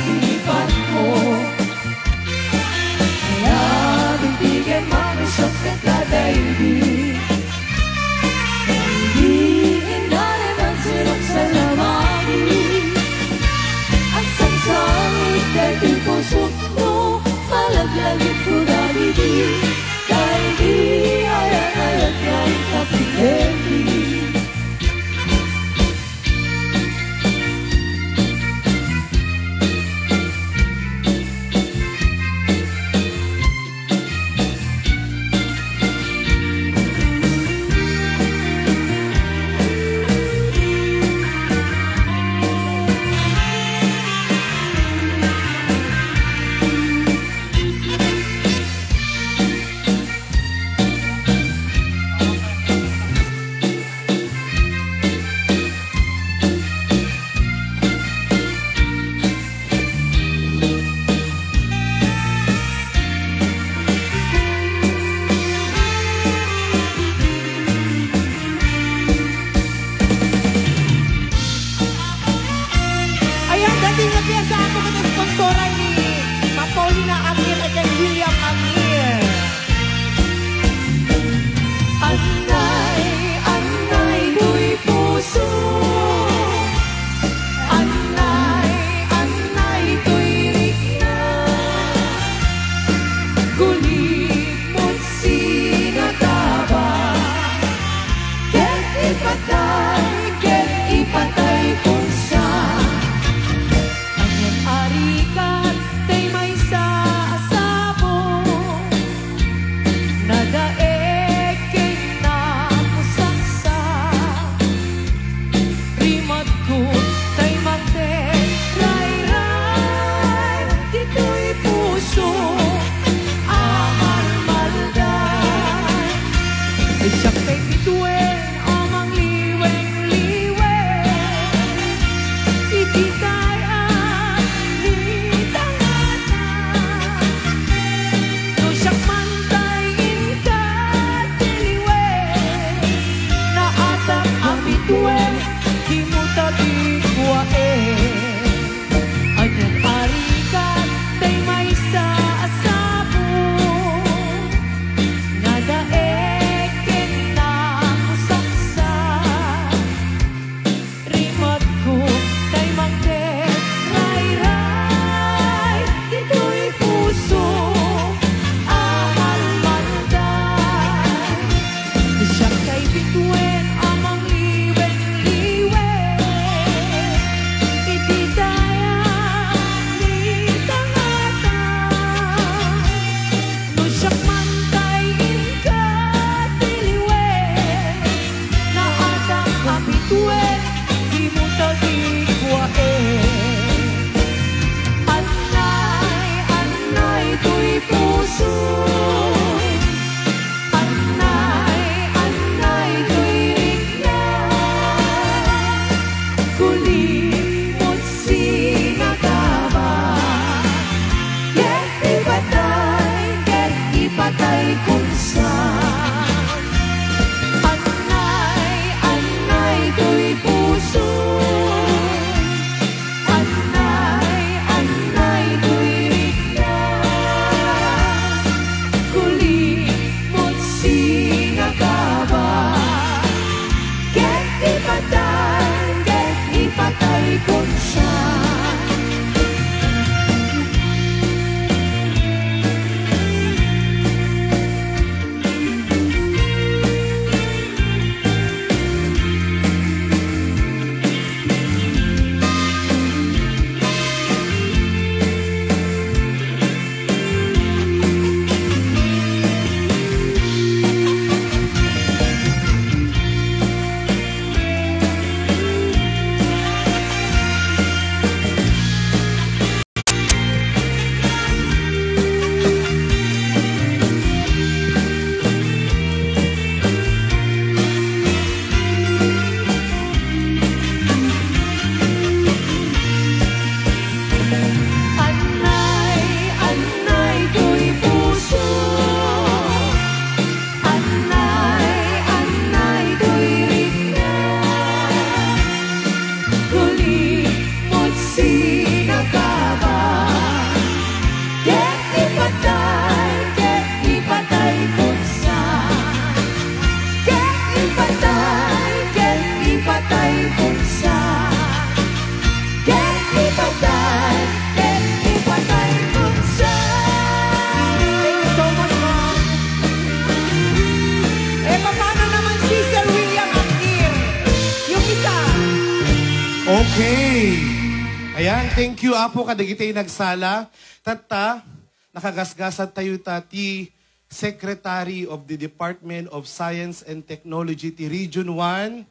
Ayan, thank you Apo kadagitay nagsala. Tata, nakagasgasat tayo ti Secretary of the Department of Science and Technology ti Region 1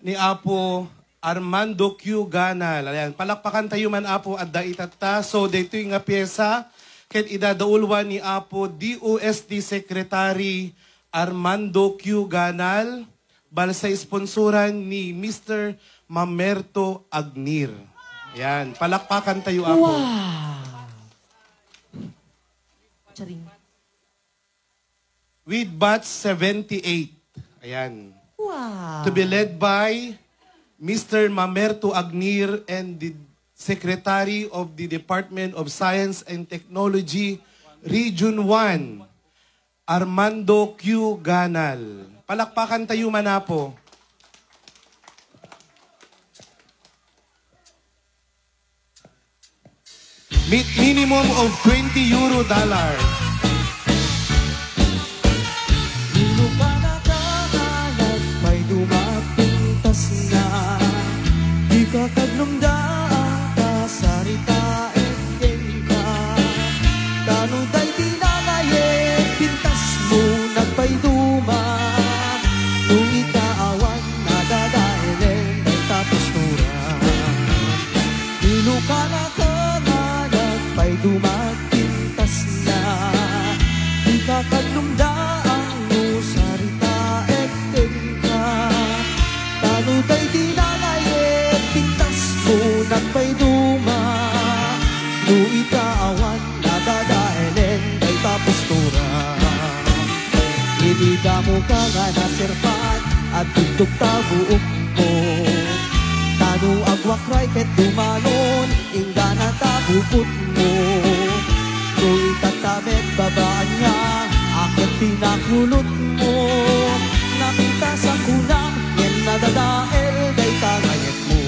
ni Apo Armando Q. Ganal. Ayan, palakpakan tayo man Apo at daitata. So, dito yung nga pyesa ket idadaulwan ni Apo DOST Secretary Armando Q. Ganal balsa sponsoran ni Mr. Mamerto Agnir. Ayan, palakpakan tayo Apo. Charing. With batch 78. Ayan. Wow. To be led by Mr. Mamerto Agnir and the Secretary of the Department of Science and Technology, Region 1, Armando Q. Ganal. Palakpakan tayo manapo. Minimum of €20. Dilo ka nakakalat, may dumapintas na. Di ka kaglumdaan, kasarita engeng ka. Kanuday dinalaye, pintas mo nagpay duma. Kung itaawan, nadadaelen, ay tapos turan. Dilo ka nakakalat, may dumapintas na. Di ka kaglumdaan, no sarita engeng ka. Kanuday dinalaye, pintas mo nagpay duma. No itaawan, nadadaelen, ay tapos turan. Inida mo ka nga nasirpan at tugtog tabuok mo. Tanu agwakray ket dumanon, ingga na tabupot mo. Kung itatamet babaan niya, akit pinakulot mo. Nakita sa kunang, yan nadadael, kay kangayet mo.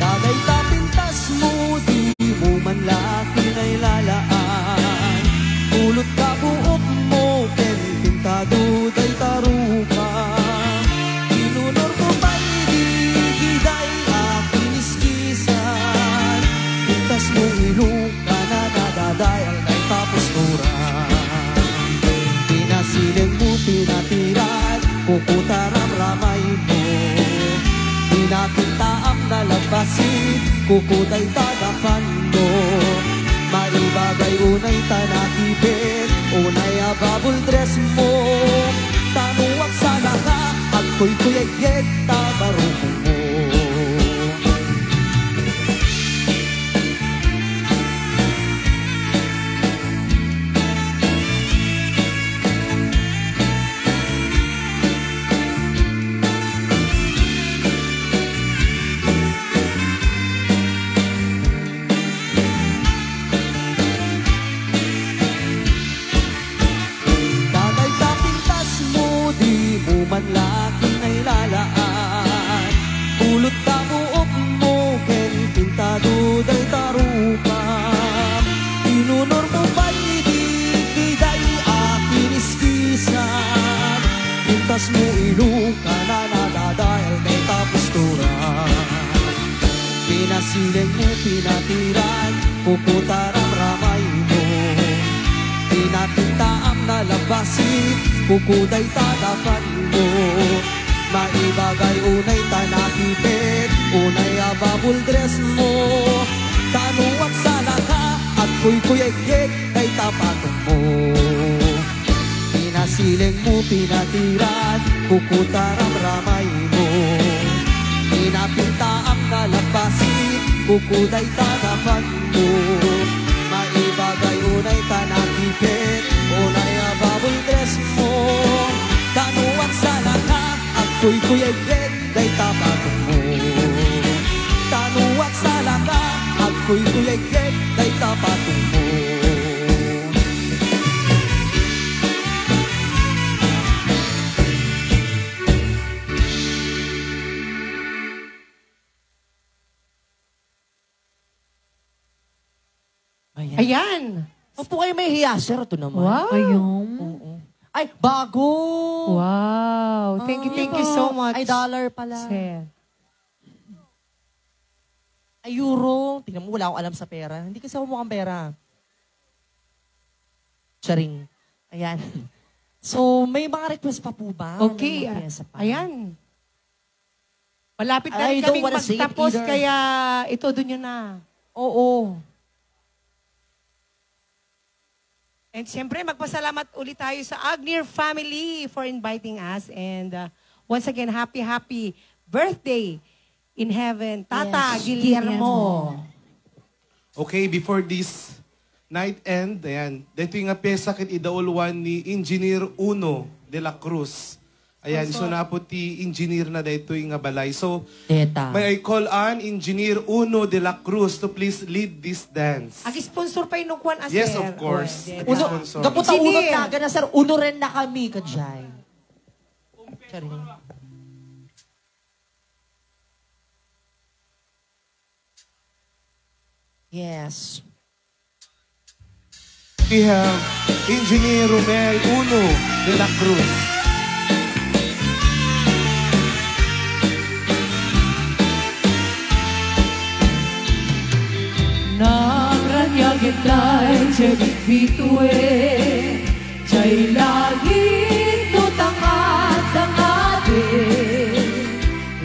Tagay tapintas mo, di mo man laki na ilalaan. Kulot ka buok mo, pintado day taruka. Inunor mo pa'y di giday aking iskisan. Pintas mo ilong ka na nadadayal kay tapos turan. Pinasiling mo, pinatiran, puputaram ramay mo. Pinakita ang nalabasin, kukuday tadakan mo. Maibagay unay tanakipin, unay ababul dress mo. Tanuwag sana ka, at ko'y kuyayek tabarong mo. Tagay tapintas mo, di mo man laki na ilalaan. Pulot ka buok mo, ken pintado day taruka. Inunor mo pa'y di kiday akin iskisan. Pintas mo ilong ka na nadadahil kay tapos turan. Pinasiling mo, pinatiran, puputaram ramay mo. Pinatinta ang nalabasin, kukuday tadakan mo. Maibagay unay tanakipit, unay ababul dress mo. Tanuwag sana ka, at ko'y kuyayek, kay tapatong mo. Pinasiling mo, pinatiran, kukutaram ramay mo. Pinapinta ang nalabasin, kukuday tadakan mo. Maibagay unay tanakipit, unay ababul dress mo. Tanuwag sana ka, at ko'y kuyayek, kay tapatong mo. Tanuwag sana ka, at ko'y kuyayek, kay tapatong mo. Ayan. Huwag po kayo may hiya, sir. Ito naman. Wow. Oo. Ay, bago. Wow. Thank you so much. Ay, dollar pala. Sir. Ay, euro. Tingnan mo, wala akong alam sa pera. Hindi kasi ako mukhang pera. Charing. Ayan. So, may mga request pa po ba? Okay. May mga pyesa pa? Ayan. Malapit na I rin don't kaming wanna say it magtapos, either. kaya ito doon yun na. Oo. And siyempre, magpasalamat ulit tayo sa Agneer family for inviting us. And once again, happy birthday in heaven, Tata Yes, Guillermo. Okay, before this night end, ayan, dito yung pyesa kit idauluan ni Engineer Uno de la Cruz. Ayan, so na po ti engineer na dito yung balay. So, Teta. may I call on Engineer Uno de la Cruz to please lead this dance. Ag-sponsor pa yung nukwan, Yes, sir. of course. Oh, Uno, Sponsor. kaputa unot Engineer. na, sir. Uno rin na kami, kajay. Charing. Yes. We have Engineer Romel Uno de la Cruz. Nagranyagin tayo, jebit bitue, jay langit tutangad-tangade,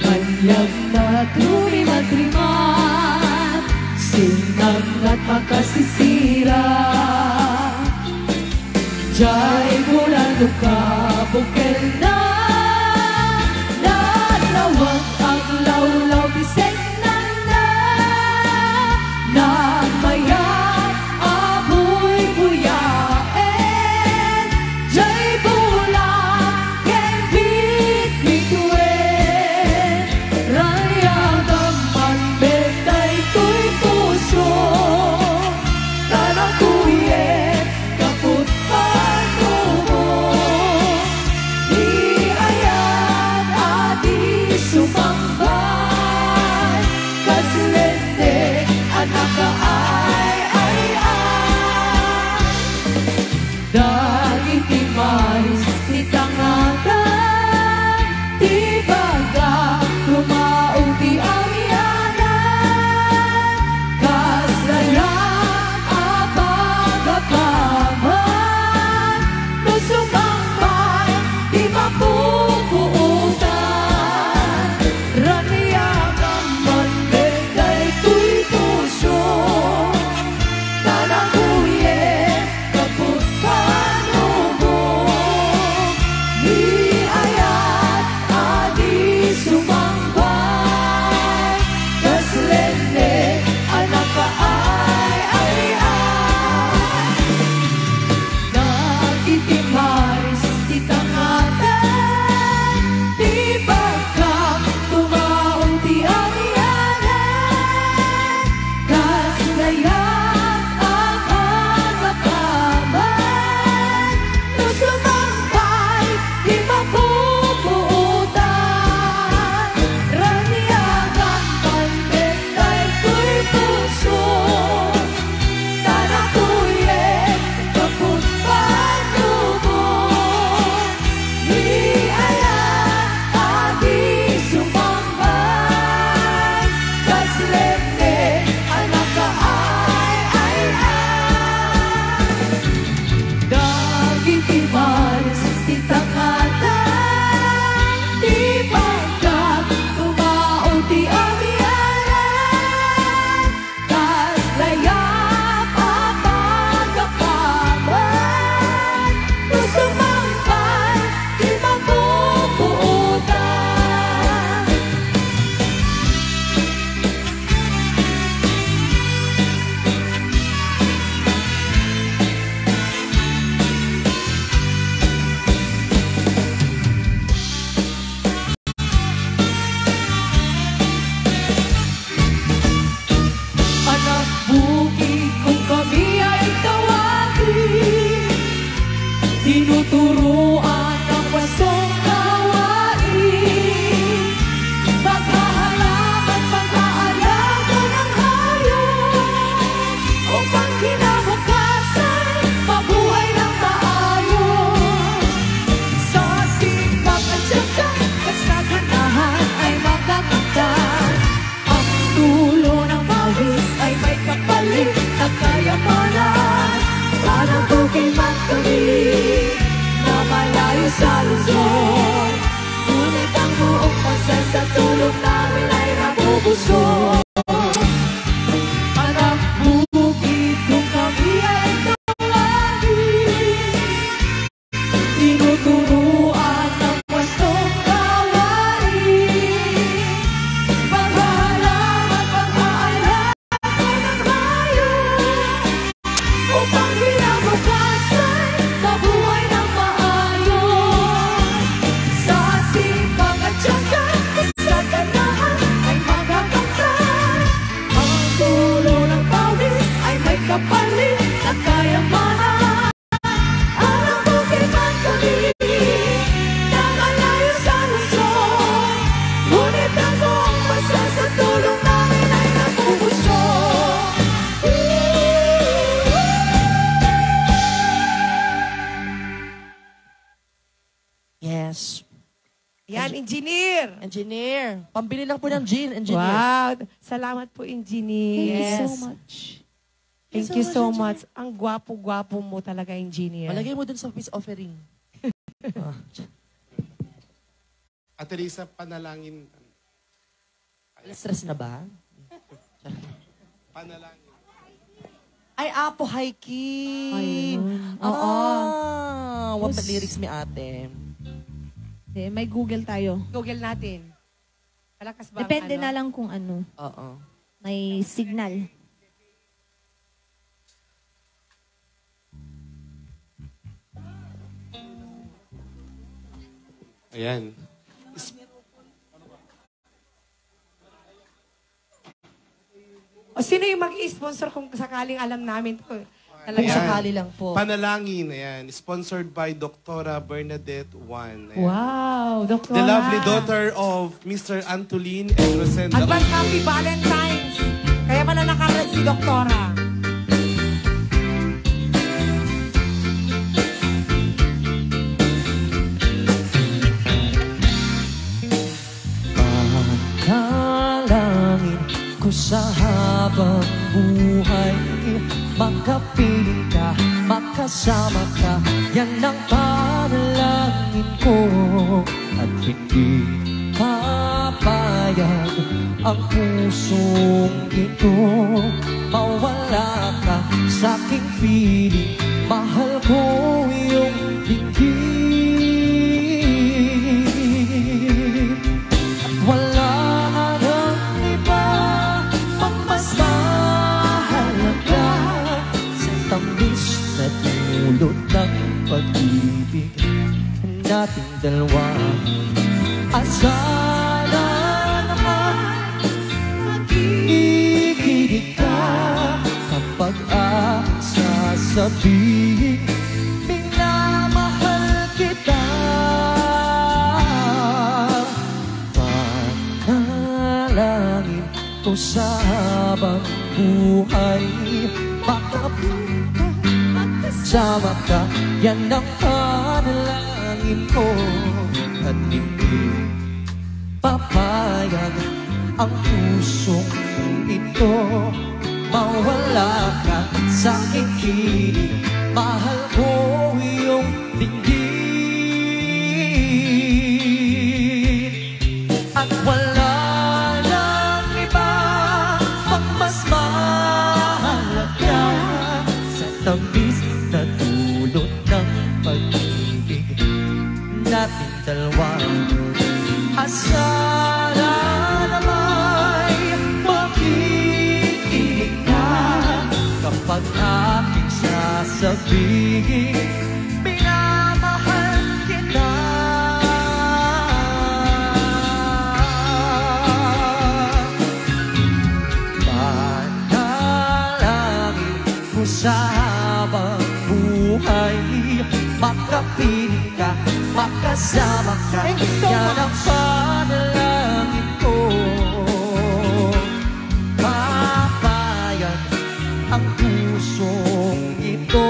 nganyag na turimat-rimat, sinang at makasisira. Jay bulan luka, bukel na, lalawag ang lawlaw, bisek na mayak aboy buyaen, jay bulan ken bitbituen, rayagam man betay tuy puso, tanang kuyen kaput panumo, di ayan adi sumambay, kaslende anak ka ay daging timaris ti tangatan, ti baga lumaong ti amyanan, kaslayan apagapaman, no sumambay di mapupuutan, raniyagang manbenday tuy puso, tanang kuyen kaput panumo, di ayat adi sumambay, kaslende anak ka ay nagitimaris ti tangatan, di bagkam tumaong ti amyanan, kaslayan ang agapaman, no sumambay di mapupuutan, raniyagang panbenday tuy puso, tanang kuyen kaput panumo, di ayan adi sumambay, kaslende anak ka ay daging timaris ti tangatan, di bagkam tumaong ti amyanan, kaslayap apagapaman, no sumambay di mapupuutan. Anak bukid kung kami ay tawagin, tinuturuan ang wastong gawain, paghahalang at pag-aalaga ng hayop, upang kinabang malayo sa Luzon. Ngunit ang buong pansa sa tulog namin ay nabubusog. Anak bukid kung kami ay tawagin, tinuturuan ng wastong gawain. Paghahalang at pag-aaral ng rayo, upang kinabukasan mabuhay ng maayos. Sa sipag at tiyaga, sa ganahan ay magkakamtan. Ang tulo ng pawis ay may kapalit na kayamanan. Ang bukid man kami na malayo sa Luzon, ngunit ang buong bansa sa tulong namin ay nabubusog. Yes. Yan, engineer. Engineer. Pambili lang po ng gin, engineer. Wow. Salamat po, engineer. Thank you so Yes. much. Thank you so much. Ang gwapo-gwapo mo talaga, engineer. Malagay mo dun sa peace offering. Ate Risa, panalangin. Stress na ba? Panalangin. Ay, Apo Haiki. Ayun. What the lyrics mi ate? Hindi, may Google tayo. Google natin. Malakas ba? ang Depende ano? na lang kung ano. Oo. May signal. Ayan. O sino yung mag-i-sponsor kung sakaling alam namin to? Kung Ayan. sakali lang po. Panalangin, ayan. Sponsored by Dr. Bernadette Juan. Ayan. Wow, Dr. The lovely daughter of Mr. Antolin and Rosenda. Advance Happy Valentine's. Kaya pala nakared si Doktora. Panalangin ko sa habang buhay, makapiling ka, makasama ka, yan ang panalangin ko. At hindi papayag ang pusong ito, mawala ka sa aking piling, mahal ko iyong dinggin. At wala nang iba pang mas mahalaga sa tamis na dulot ng pag-ibig nating dalawa. At sana naman makikinig ka kapag sasabihin minamahal kita. Panalangin ko sa habang buhay, makasama ka, yan ang panalangin ko. At hindi papayag ang pusong ito, mawala ka sa aking piling, mahal ko iyong dinggin. At wala nang iba pang mas mahalaga sa tamis na dulot ng pag-ibig nating dalawa. Asala na may makikinig ka kapag aking sasabihin minamahal kita. Panalangin ko sa habang buhay, makapiling ka, makasama ka, yan ang panalangin ko. Papayag ang pusong ito,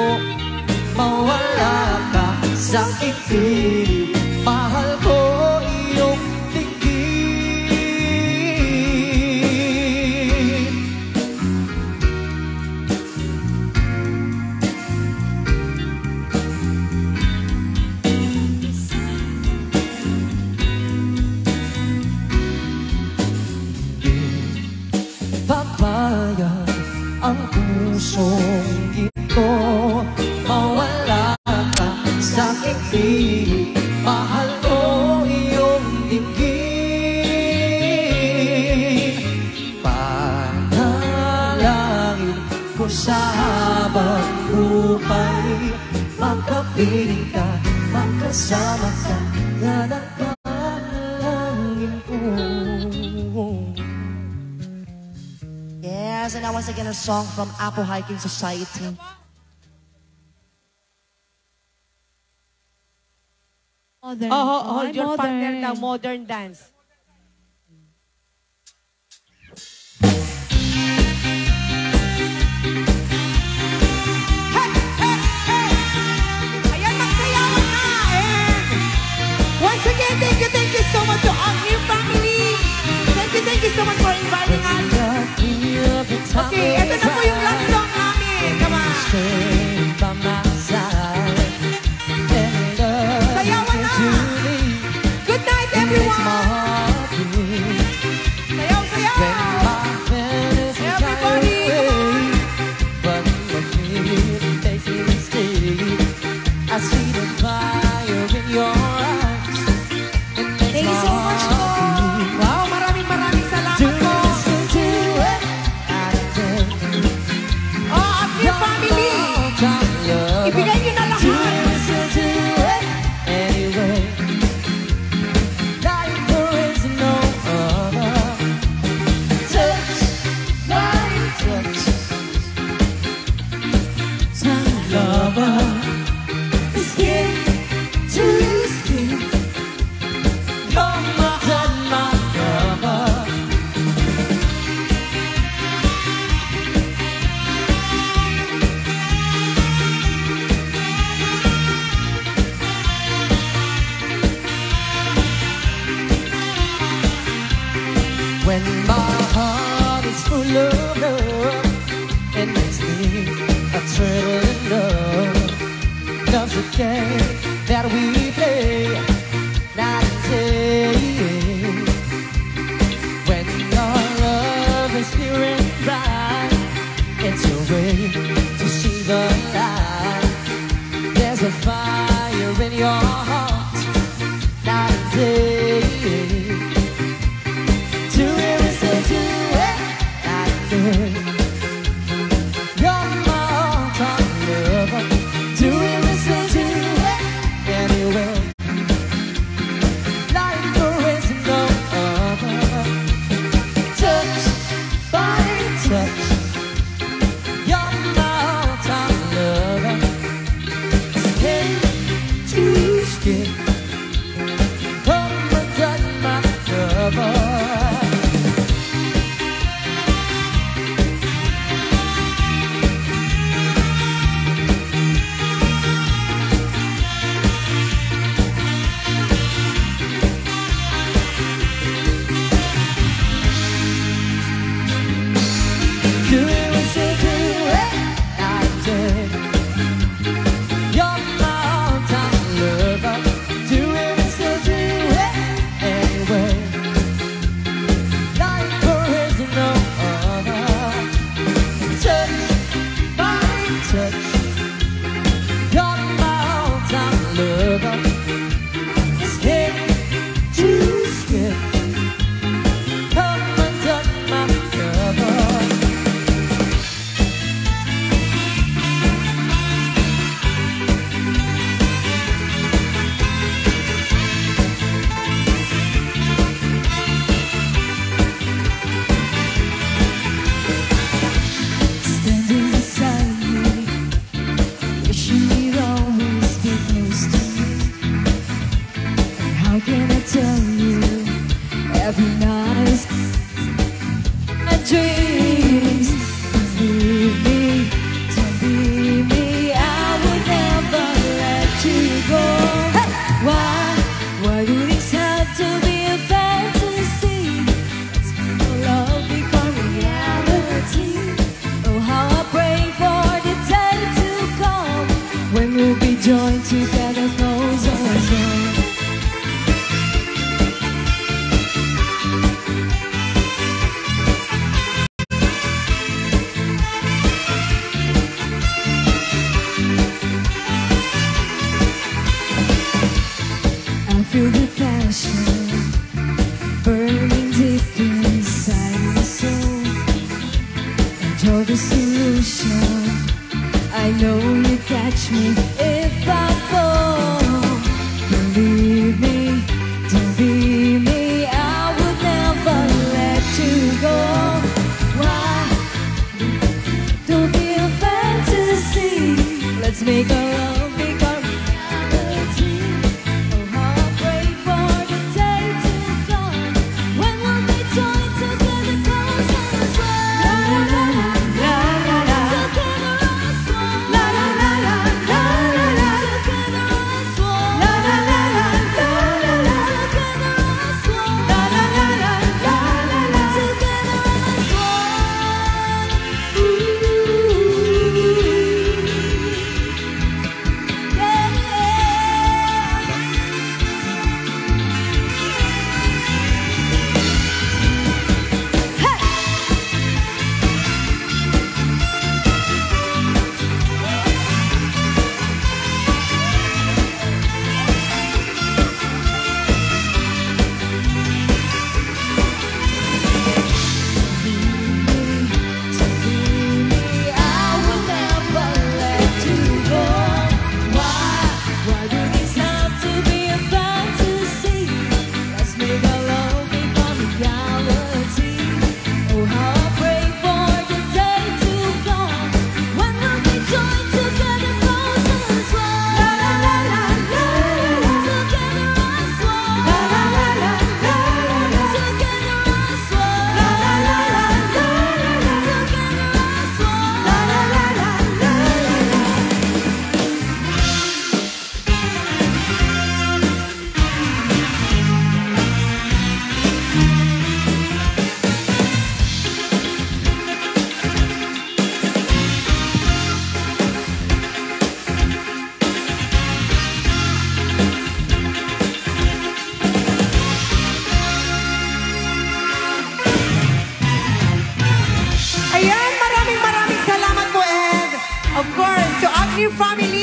mawala ka sa ipiling, mahal ko iyong dinggin. pusong ito. Mawala ka sa aking piling, mahal ko iyong dinggin. Panalangin ko sa habang buhay, magkapiling ka, magkasama ka, yan ang panalangin ko. Yes, and now once again a song from Apo Hiking Society. Modern. Hold your modern. partner na modern dance. Hey, hey, hey! Ayan, magsayawan na! And once again, thank you so much to our new family. Thank you so much for inviting us. Okay, ito na po yung last song namin. Come on. Sayawan na! Good night, everyone! Sayaw, sayaw! Everybody, I see the fire in your eyes. Thank you so much po. wow, maraming salamat po. Oh, at your family, ibigay niyo na lahat. When my heart is full of love, it makes me a turtle in love. Love's a game that we play night and day. When your love is near and bright, it's your way to see the light. There's a fire in your heart night and day. You're my all-time lover. Do you listen to it anyway? feel the passion burning deep inside my soul. And you're the solution. I know you catch me if I fall. Believe me, don't be me, I would never let you go. Why? Don't be a fantasy. Let's make our love become reality. Oh, how I pray for the day to come when we'll be joined together close as one. La la la la la la. Together as one. La la la la la la la. Together as one. La la la la la la la. Together as one. La la la la la la la. Together as one. Ayan, maraming salamat po, and of course, to Agnew family.